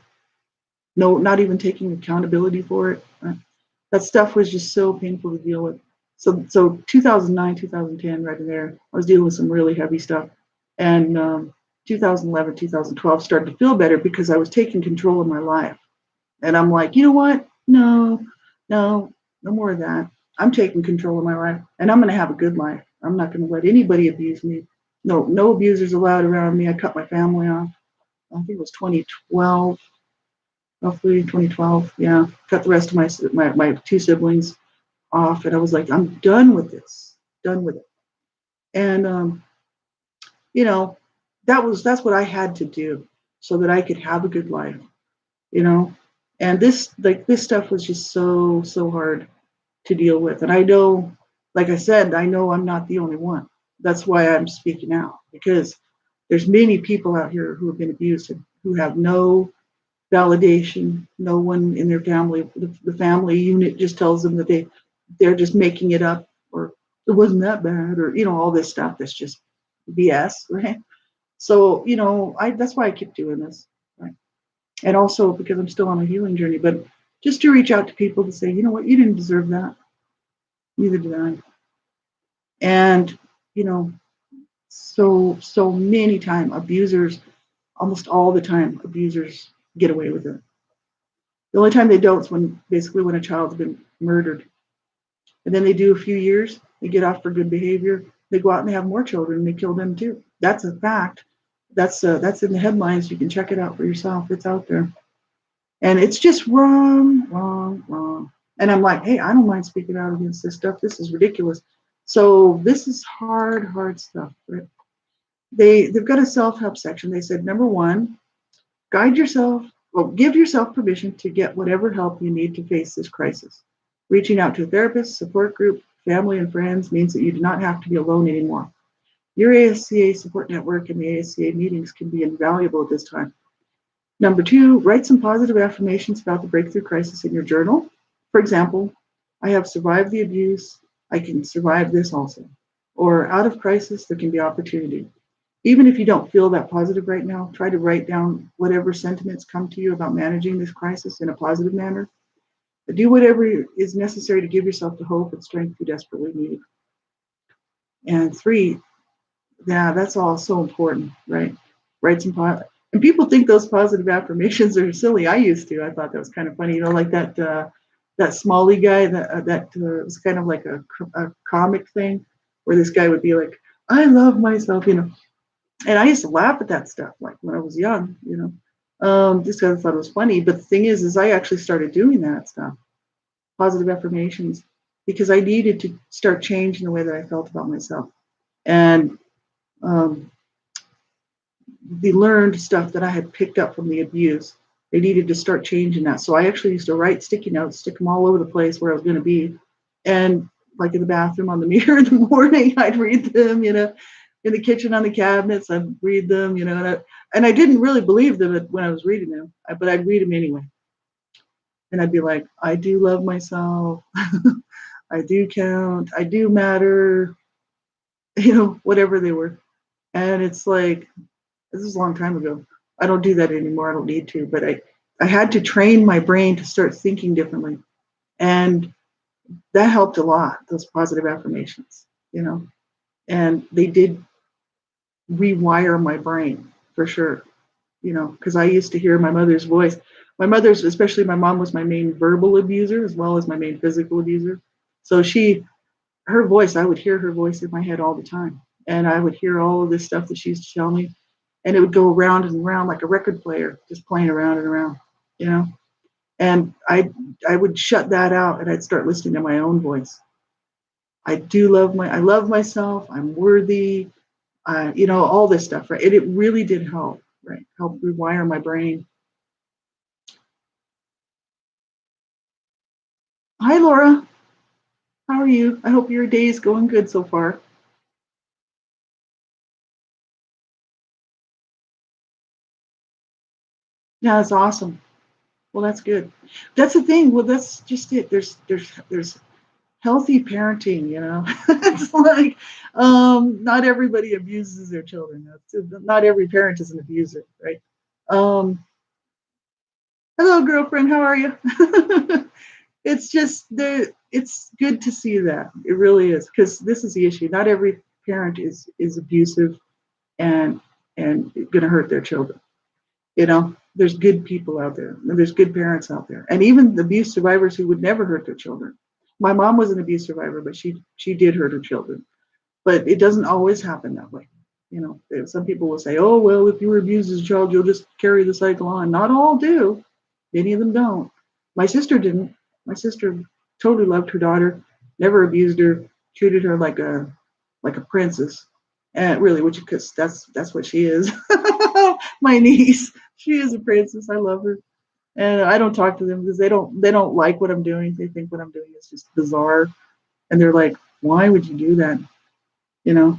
no, not even taking accountability for it. That stuff was just so painful to deal with. So 2009, 2010, right in there, I was dealing with some really heavy stuff. And 2011, 2012 started to feel better because I was taking control of my life. And I'm like, you know what? No more of that. I'm taking control of my life and I'm going to have a good life. I'm not going to let anybody abuse me. No abusers allowed around me. I cut my family off. I think it was 2012. Roughly 2012, yeah. Cut the rest of my two siblings. off, and I was like, I'm done with this, done with it. And you know, that's what I had to do so that I could have a good life, you know. And this stuff was just so hard to deal with. And I know, like I said, I know I'm not the only one. That's why I'm speaking out, because there's many people out here who have been abused and who have no validation. No one in their family, the family unit just tells them that they're just making it up, or it wasn't that bad, or all this stuff that's just BS, right? So I that's why I keep doing this, right? And also because I'm still on a healing journey, but just to reach out to people to say, you know what, you didn't deserve that, neither did I. And you know, so many time abusers, almost all the time, abusers get away with it. The only time they don't is when a child's been murdered. And then they do a few years, they get off for good behavior, they go out and they have more children and they kill them too. That's a fact. That's in the headlines. You can check it out for yourself. It's out there. And it's just wrong, wrong, wrong. And I'm like, hey, I don't mind speaking out against this stuff. This is ridiculous. So this is hard stuff. Right? They've got a self-help section. They said, number one, guide yourself, well, give yourself permission to get whatever help you need to face this crisis. Reaching out to a therapist, support group, family, and friends means that you do not have to be alone anymore. Your ASCA support network and the ASCA meetings can be invaluable at this time. Number two, write some positive affirmations about the breakthrough crisis in your journal. For example, I have survived the abuse. I can survive this also. Or out of crisis, there can be opportunity. Even if you don't feel that positive right now, try to write down whatever sentiments come to you about managing this crisis in a positive manner. But do whatever is necessary to give yourself the hope and strength you desperately need. And three, yeah, that's all so important, right? Write some and people think those positive affirmations are silly. I used to. I thought that was kind of funny, like that Smalley guy that was kind of like a comic thing, where this guy would be like, "I love myself," And I used to laugh at that stuff, like when I was young, just because I thought it was funny. But the thing is I actually started doing that stuff, positive affirmations, because I needed to start changing the way that I felt about myself. And um, the learned stuff that I had picked up from the abuse, they needed to start changing that. So I actually used to write sticky notes, stick them all over the place where I was going to be. And like in the bathroom on the mirror in the morning, I'd read them, in the kitchen on the cabinets, I'd read them, and I didn't really believe them when I was reading them, but I'd read them anyway. And I'd be like, I do love myself. I do count. I do matter, whatever they were. And it's like, this is a long time ago. I don't do that anymore. I don't need to, but I had to train my brain to start thinking differently. And that helped a lot, those positive affirmations, and they did rewire my brain for sure, because I used to hear my mother's voice. My mother's, especially my mom, was my main verbal abuser as well as my main physical abuser. So her voice, I would hear her voice in my head all the time. And I would hear all of this stuff that she used to tell me. And it would go around and around like a record player, just playing around and around. And I would shut that out and I'd start listening to my own voice. I love myself. I'm worthy. All this stuff, right? And it really did help, right? Help rewire my brain. Hi, Laura. How are you? I hope your day is going good so far. Yeah, that's awesome. Well, that's good. That's the thing. Well, that's just it. There's healthy parenting. It's like not everybody abuses their children. Not every parent is an abuser, right? Um, Hello, girlfriend. How are you? It's just it's good to see that. It really is, because this is the issue. Not every parent is abusive and going to hurt their children. There's good people out there, and there's good parents out there, and even the abuse survivors who would never hurt their children. My mom was an abuse survivor, but she did hurt her children. But it doesn't always happen that way. Some people will say, "Oh, well, if you were abused as a child, you'll just carry the cycle on." Not all do. Many of them don't. My sister didn't. My sister totally loved her daughter. never abused her, treated her like a princess, and really, which because that's what she is. My niece, she is a princess. I love her, and I don't talk to them because they don't like what I'm doing. They think what I'm doing is just bizarre, and they're like, "Why would you do that?" You know,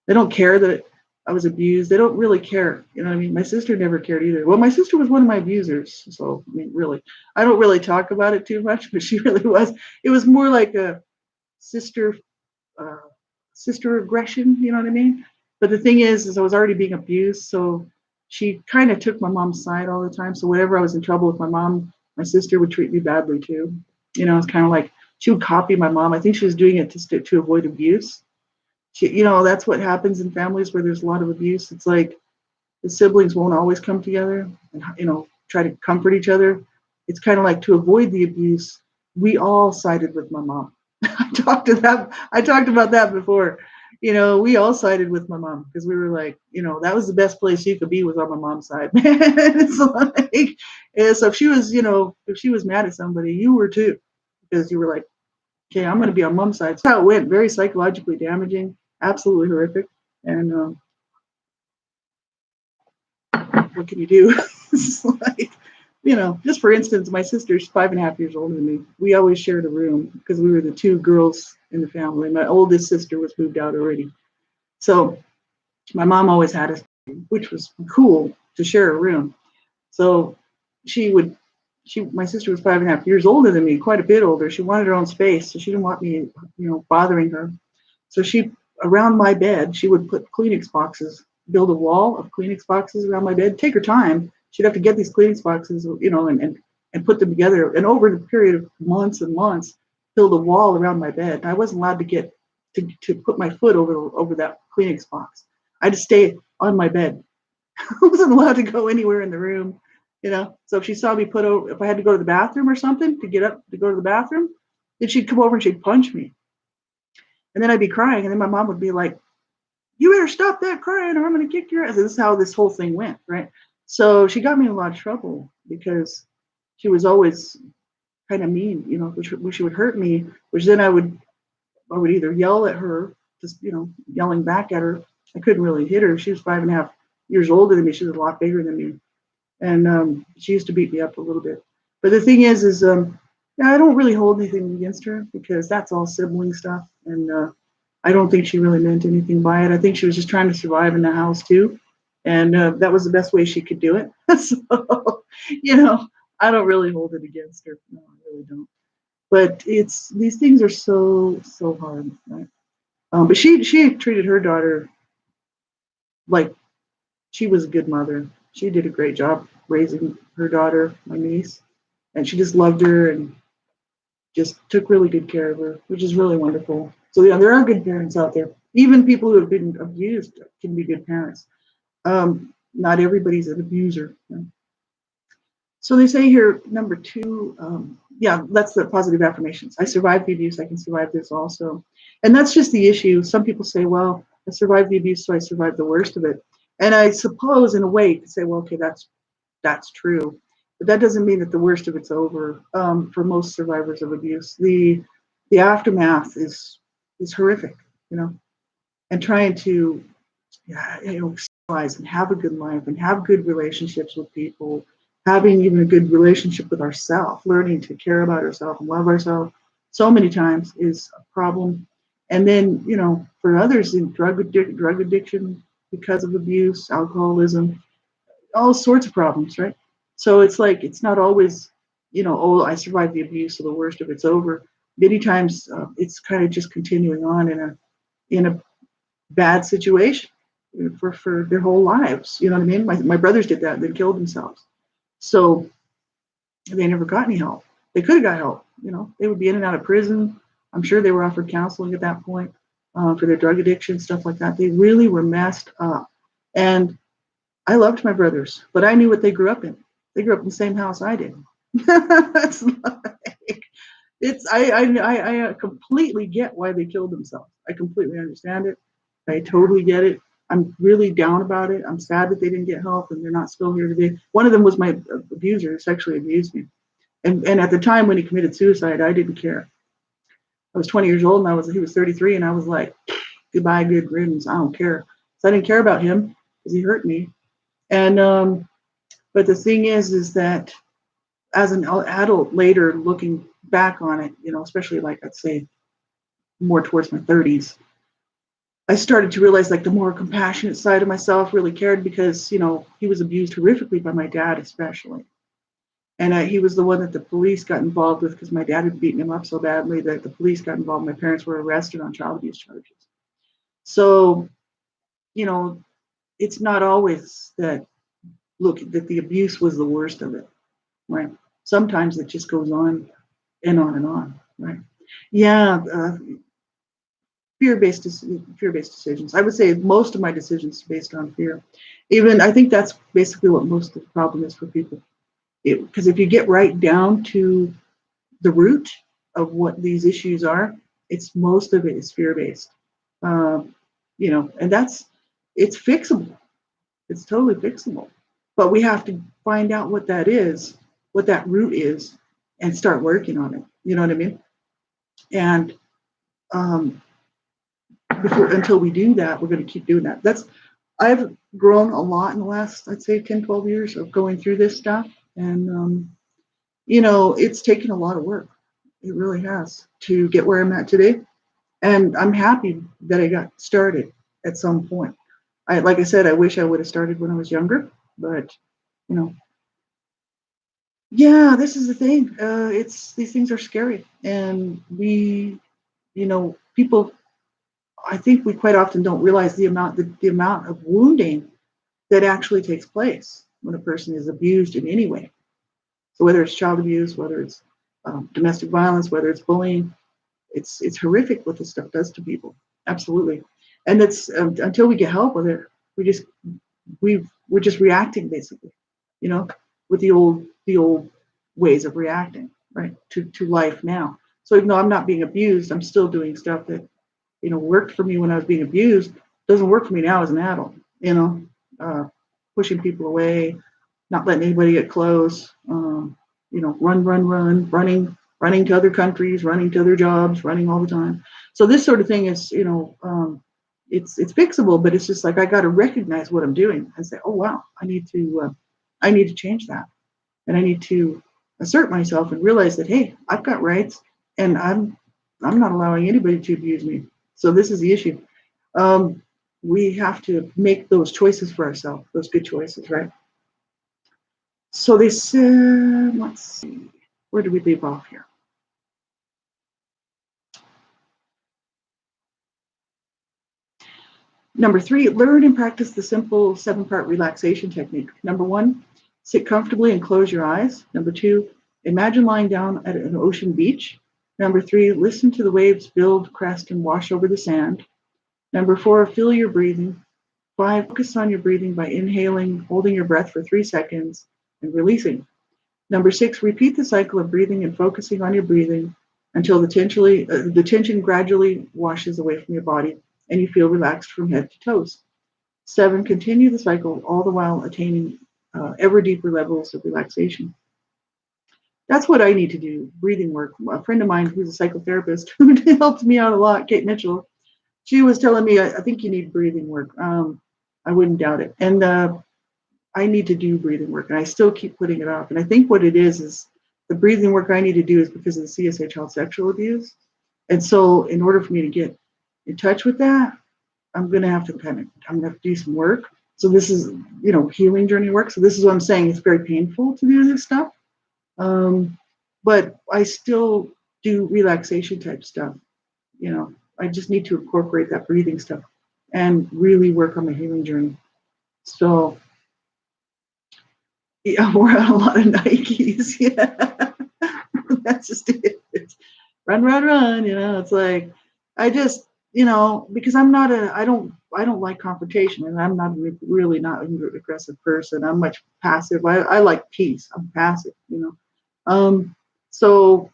they don't care that I was abused. They don't really care. You know what I mean? My sister never cared either. Well, my sister was one of my abusers. So, I mean, really, I don't really talk about it too much, but she really was. It was more like a sister, uh, sister aggression. You know what I mean? But the thing is I was already being abused. So she kind of took my mom's side all the time. So whenever I was in trouble with my mom, my sister would treat me badly too. You know, it's kind of like she would copy my mom. I think she was doing it to avoid abuse. That's what happens in families where there's a lot of abuse. It's like the siblings won't always come together and try to comfort each other. It's kind of like to avoid the abuse. We all sided with my mom. I talked about that before. We all sided with my mom because we were like, that was the best place you could be was on my mom's side. It's like, yeah, so if she was mad at somebody, you were too, because you were like, okay, I'm going to be on mom's side. So how it went, very psychologically damaging, absolutely horrific. And what can you do? It's like, just for instance, my sister's 5.5 years older than me. We always shared a room because we were the two girls in the family. My oldest sister was moved out already. So my mom always had us, which was cool to share a room. So my sister was 5.5 years older than me, quite a bit older. She wanted her own space, so she didn't want me, bothering her. So around my bed, she would put Kleenex boxes, build a wall of Kleenex boxes around my bed. Take her time. She'd have to get these Kleenex boxes, and put them together. And over the period of months and months, build a wall around my bed. And I wasn't allowed to get to put my foot over that Kleenex box. I had to stay on my bed. I wasn't allowed to go anywhere in the room. So if she saw me if I had to go to the bathroom or something to get up to go to the bathroom, then she'd come over and she'd punch me. And then I'd be crying, and then my mom would be like, "You better stop that crying, or I'm going to kick your ass." This is how this whole thing went, right? So she got me in a lot of trouble because she was always kind of mean, which she would hurt me, which then I would either yell at her, just yelling back at her. I couldn't really hit her. She was 5.5 years older than me. She was a lot bigger than me, and she used to beat me up a little bit. But the thing is yeah, I don't really hold anything against her because that's all sibling stuff, and I don't think she really meant anything by it. I think she was just trying to survive in the house too, and that was the best way she could do it. So, I don't really hold it against her. No, I really don't. But these things are so hard, right? But she treated her daughter like she was a good mother. She did a great job raising her daughter, my niece, and she just loved her and just took really good care of her, which is really wonderful. So yeah, there are good parents out there. Even people who have been abused can be good parents. Not everybody's an abuser. So they say here, number two, yeah, that's the positive affirmations. I survived the abuse. I can survive this also. And that's just the issue. Some people say, well, I survived the abuse, so I survived the worst of it. And I suppose, in a way, you could say, well, okay, that's true. But that doesn't mean that the worst of it's over. For most survivors of abuse, the aftermath is horrific, and trying to, yeah, realize and have a good life and have good relationships with people, having even a good relationship with ourselves, learning to care about ourselves and love ourselves so many times is a problem. And then, for others in drug addiction because of abuse, alcoholism, all sorts of problems, right? So it's like it's not always, oh, I survived the abuse, so the worst of it's over. Many times it's kind of just continuing on in a bad situation for their whole lives. You know what I mean? My brothers did that; they killed themselves. So they never got any help. They could have got help. They would be in and out of prison. I'm sure they were offered counseling at that point for their drug addiction, stuff like that. They really were messed up. And I loved my brothers, but I knew what they grew up in. They grew up in the same house I did. It's like I completely get why they killed themselves. I completely understand it. I totally get it. I'm really down about it. I'm sad that they didn't get help and they're not still here today. One of them was my abuser, sexually abused me. And at the time when he committed suicide, I didn't care. I was 20 years old and he was 33, and I was like, goodbye, good riddance. I don't care. So I didn't care about him because he hurt me. And but the thing is that as an adult later, looking back on it, especially like I'd say more towards my 30s, I started to realize like the more compassionate side of myself really cared because he was abused horrifically by my dad especially. And he was the one that the police got involved with because my dad had beaten him up so badly that the police got involved. My parents were arrested on child abuse charges. So, you know, it's not always that, look, that the abuse was the worst of it, right? Sometimes it just goes on and on and on, right? Yeah, fear-based decisions. I would say most of my decisions are based on fear. Even I think that's basically what most of the problem is for people. Because if you get right down to the root of what these issues are, it's most of it is fear-based. Um, and it's fixable. It's totally fixable. But we have to find out what that is, what that root is, and start working on it. You know what I mean? And um, until we do that, we're going to keep doing that. I've grown a lot in the last, I'd say, 10, 12 years of going through this stuff. And, it's taken a lot of work. It really has to get where I'm at today. And I'm happy that I got started at some point. Like I said, I wish I would have started when I was younger, but you know, yeah, this is the thing. These things are scary, and people. I think we quite often don't realize the amount of wounding that actually takes place when a person is abused in any way. So whether it's child abuse, whether it's domestic violence, whether it's bullying, it's horrific what this stuff does to people. Absolutely, and it's until we get help with it, we're just reacting basically, you know, with the old ways of reacting, right, to life now. So even though I'm not being abused, I'm still doing stuff that worked for me when I was being abused. Doesn't work for me now as an adult. Uh, Pushing people away, not letting anybody get close. Running to other countries, running to other jobs, running all the time. So this sort of thing is, it's fixable, but it's just like I got to recognize what I'm doing and say, oh wow, I need to change that, and I need to assert myself and realize that hey, I've got rights, and I'm not allowing anybody to abuse me. So this is the issue. Um, we have to make those choices for ourselves, those good choices, right? So they said, let's see, where do we leave off here? Number 3, learn and practice the simple 7-part relaxation technique. Number 1, sit comfortably and close your eyes. Number 2, imagine lying down at an ocean beach. Number 3, listen to the waves build, crest, and wash over the sand. Number 4, feel your breathing. 5, focus on your breathing by inhaling, holding your breath for 3 seconds, and releasing. Number 6, repeat the cycle of breathing and focusing on your breathing until the tension gradually washes away from your body and you feel relaxed from head to toes. 7, continue the cycle all the while attaining ever deeper levels of relaxation. That's what I need to do, breathing work. A friend of mine who's a psychotherapist who helped me out a lot, Kate Mitchell, she was telling me, I think you need breathing work. I wouldn't doubt it. And I need to do breathing work, and I still keep putting it off. And I think what it is the breathing work I need to do is because of the CSA child sexual abuse. And so in order for me to get in touch with that, I'm going to have to do some work. So this is, healing journey work. So this is what I'm saying. It's very painful to do this stuff. But I still do relaxation type stuff. I just need to incorporate that breathing stuff and really work on my healing journey. So yeah, we're on a lot of Nikes. Yeah, that's just it. It's run, run, run. It's like I just, because I don't like confrontation, and I'm not really not an aggressive person. I'm much passive. I like peace. I'm passive. So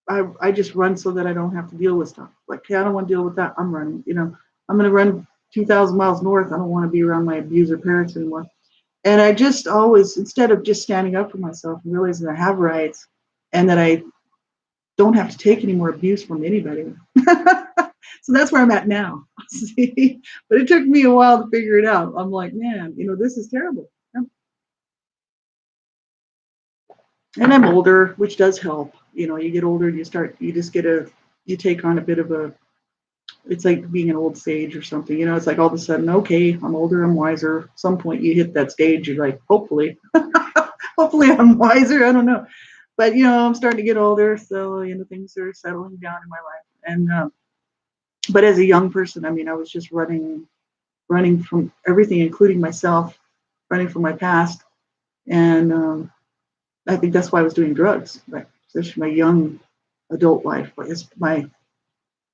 I just run so that I don't have to deal with stuff. Like, hey, I don't want to deal with that. I'm running. I'm going to run 2,000 miles north. I don't want to be around my abuser parents anymore. And I just always, instead of just standing up for myself and realizing I have rights and that I don't have to take any more abuse from anybody. So that's where I'm at now. See? But it took me a while to figure it out. I'm like, man, this is terrible. And I'm older, which does help. You get older, you just you take on a bit of it's like being an old sage or something. It's like all of a sudden, okay, I'm older, I'm wiser. At some point you hit that stage, you're like, hopefully, hopefully I'm wiser. I don't know. But, I'm starting to get older. So, things are settling down in my life. And, but as a young person, I mean, I was just running from everything, including myself, running from my past. And I think that's why I was doing drugs, right? Especially my young adult life. It's my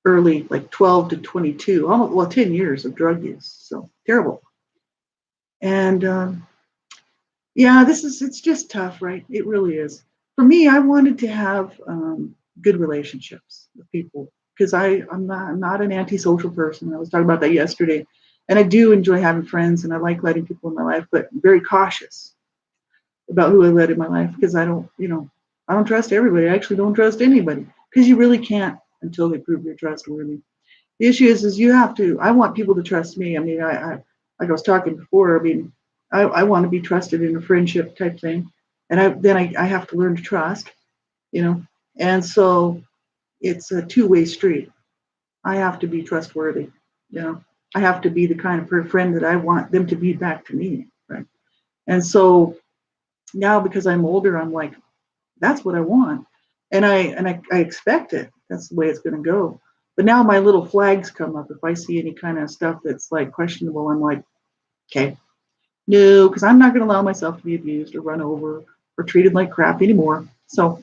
early, like 12 to 22, almost, well, 10 years of drug use. So terrible. And yeah, it's just tough, right? It really is. For me, I wanted to have good relationships with people because I'm not an antisocial person. I was talking about that yesterday. And I do enjoy having friends and I like letting people in my life, but I'm very cautious about who I let in my life because I don't trust everybody. I actually don't trust anybody because you really can't until they prove you're trustworthy. The issue is you have to. I want people to trust me. I mean, I like I was talking before. I mean, I want to be trusted in a friendship type thing, and I have to learn to trust, you know, and so it's a two-way street. I have to be trustworthy, you know. I have to be the kind of friend that I want them to be back to me, right? And so now because I'm older, I'm like, that's what I want, and I expect it. That's the way it's going to go. But now my little flags come up. If I see any kind of stuff that's like questionable, I'm like, okay, no, because I'm not going to allow myself to be abused or run over or treated like crap anymore. So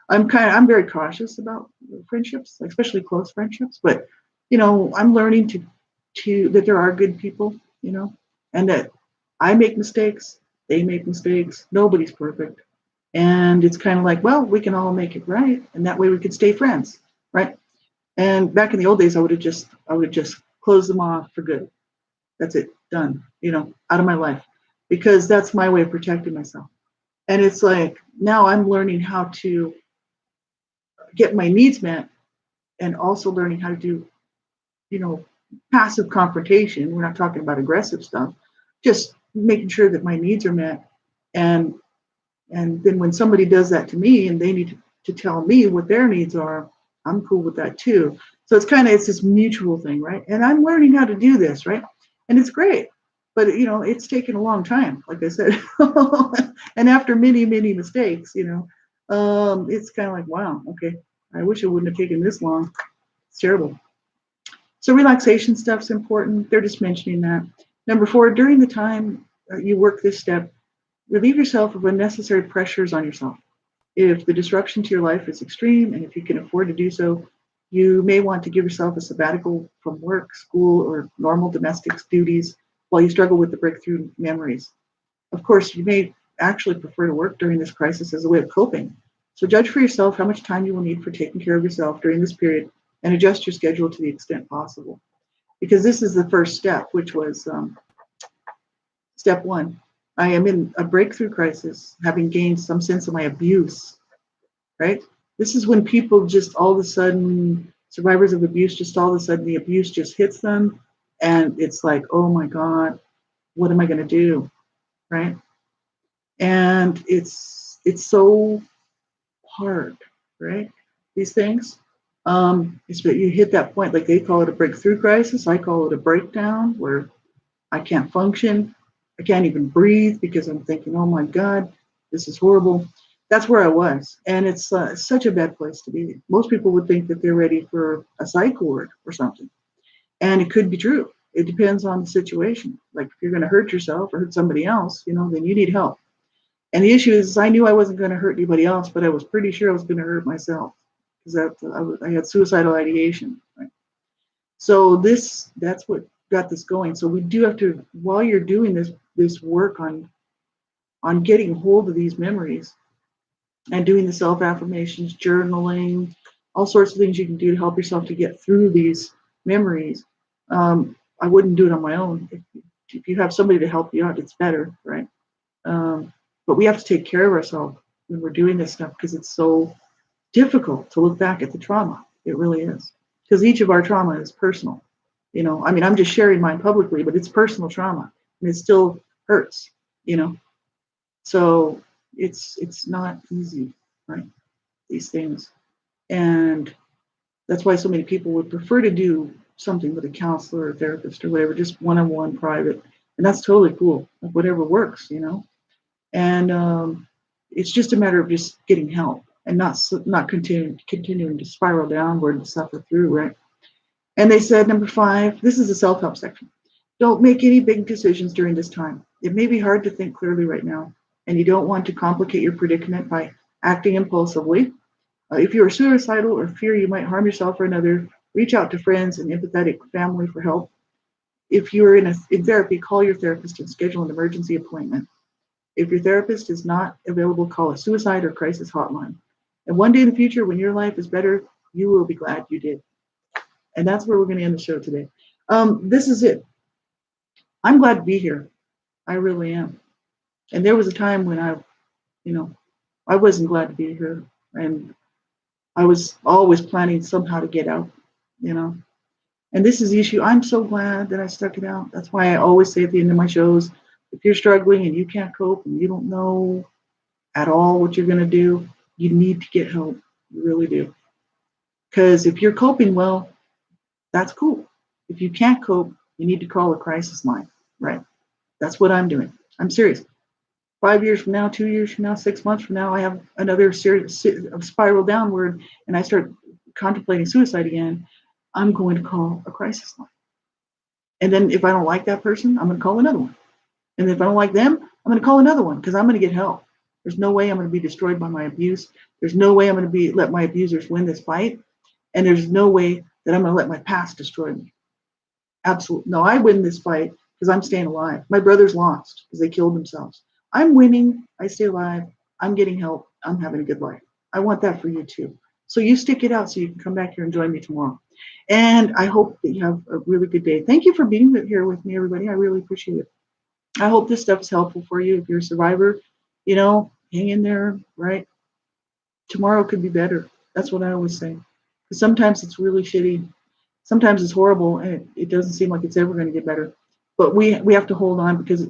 I'm very cautious about friendships, especially close friendships. But I'm learning to that there are good people, and that I make mistakes, they make mistakes. Nobody's perfect. And it's kind of like, well, we can all make it right, and that way we could stay friends, right? And back in the old days, I would just close them off for good. That's it, done. Out of my life, because that's my way of protecting myself. And it's like now I'm learning how to get my needs met, and also learning how to do, you know, passive confrontation. We're not talking about aggressive stuff, just making sure that my needs are met, and And then when somebody does that to me and they need to tell me what their needs are, I'm cool with that too. So it's this mutual thing, right? And I'm learning how to do this, right? And it's great. But it's taken a long time, like I said. And after many, many mistakes, it's kind of like, wow, okay. I wish it wouldn't have taken this long. It's terrible. So relaxation stuff's important. They're just mentioning that. Number 4, during the time you work this step, relieve yourself of unnecessary pressures on yourself. If the disruption to your life is extreme and if you can afford to do so, you may want to give yourself a sabbatical from work, school, or normal domestic duties while you struggle with the breakthrough memories. Of course, you may actually prefer to work during this crisis as a way of coping. So judge for yourself how much time you will need for taking care of yourself during this period and adjust your schedule to the extent possible. Because this is the first step, which was step 1. I am in a breakthrough crisis, having gained some sense of my abuse, right? This is when people just all of a sudden, survivors of abuse, just all of a sudden the abuse just hits them. And it's like, oh my God, what am I going to do? Right. And it's so hard, right? These things. It's that you hit that point, like they call it a breakthrough crisis. I call it a breakdown where I can't function. I can't even breathe because I'm thinking, oh my God, this is horrible. That's where I was. And it's such a bad place to be. Most people would think that they're ready for a psych ward or something. And it could be true. It depends on the situation. Like if you're going to hurt yourself or hurt somebody else, then you need help. And the issue is, I knew I wasn't going to hurt anybody else, but I was pretty sure I was going to hurt myself because I had suicidal ideation. Right? So that's what got this going. So we do have to, while you're doing this work on getting hold of these memories and doing the self affirmations, journaling, all sorts of things you can do to help yourself to get through these memories. I wouldn't do it on my own. If you have somebody to help you out, it's better, right? But we have to take care of ourselves when we're doing this stuff because it's so difficult to look back at the trauma. It really is. Because each of our trauma is personal. I mean, I'm just sharing mine publicly, but it's personal trauma and it still hurts, you know. So it's not easy, right? These things. And that's why so many people would prefer to do something with a counselor or therapist or whatever, just one-on-one private. And that's totally cool. Like whatever works. And it's just a matter of just getting help and not continuing to spiral downward and suffer through, right? And they said, number 5, this is the self-help section. Don't make any big decisions during this time. It may be hard to think clearly right now, and you don't want to complicate your predicament by acting impulsively. If you are suicidal or fear you might harm yourself or another, reach out to friends and empathetic family for help. If you are in therapy, call your therapist and schedule an emergency appointment. If your therapist is not available, call a suicide or crisis hotline. And one day in the future, when your life is better, you will be glad you did. And that's where we're going to end the show today. This is it. I'm glad to be here. I really am. And there was a time when I wasn't glad to be here. And I was always planning somehow to get out. And this is the issue. I'm so glad that I stuck it out. That's why I always say at the end of my shows, if you're struggling and you can't cope and you don't know at all what you're going to do, you need to get help. You really do. Because if you're coping well, that's cool. If you can't cope, you need to call a crisis line, right? That's what I'm doing. I'm serious. 5 years from now, 2 years from now, 6 months from now, I have another spiral downward and I start contemplating suicide again, I'm going to call a crisis line. And then if I don't like that person, I'm going to call another one. And if I don't like them, I'm going to call another one because I'm going to get help. There's no way I'm going to be destroyed by my abuse. There's no way I'm going to let my abusers win this fight. And there's no way that I'm going to let my past destroy me. Absolutely. No, I win this fight because I'm staying alive. My brothers lost because they killed themselves. I'm winning. I stay alive. I'm getting help. I'm having a good life. I want that for you too. So you stick it out so you can come back here and join me tomorrow. And I hope that you have a really good day. Thank you for being here with me, everybody. I really appreciate it. I hope this stuff is helpful for you. If you're a survivor, hang in there, right? Tomorrow could be better. That's what I always say. Because sometimes it's really shitty. Sometimes it's horrible and it doesn't seem like it's ever going to get better. But we have to hold on because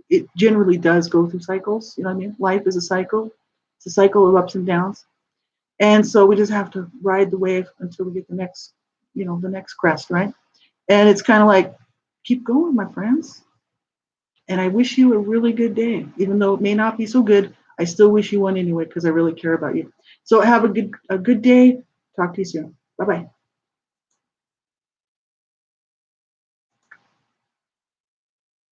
it generally does go through cycles. You know what I mean? Life is a cycle. It's a cycle of ups and downs. And so we just have to ride the wave until we get the next crest, right? And it's kind of like, keep going, my friends. And I wish you a really good day. Even though it may not be so good, I still wish you one anyway because I really care about you. So have a good day. Talk to you soon. Bye-bye.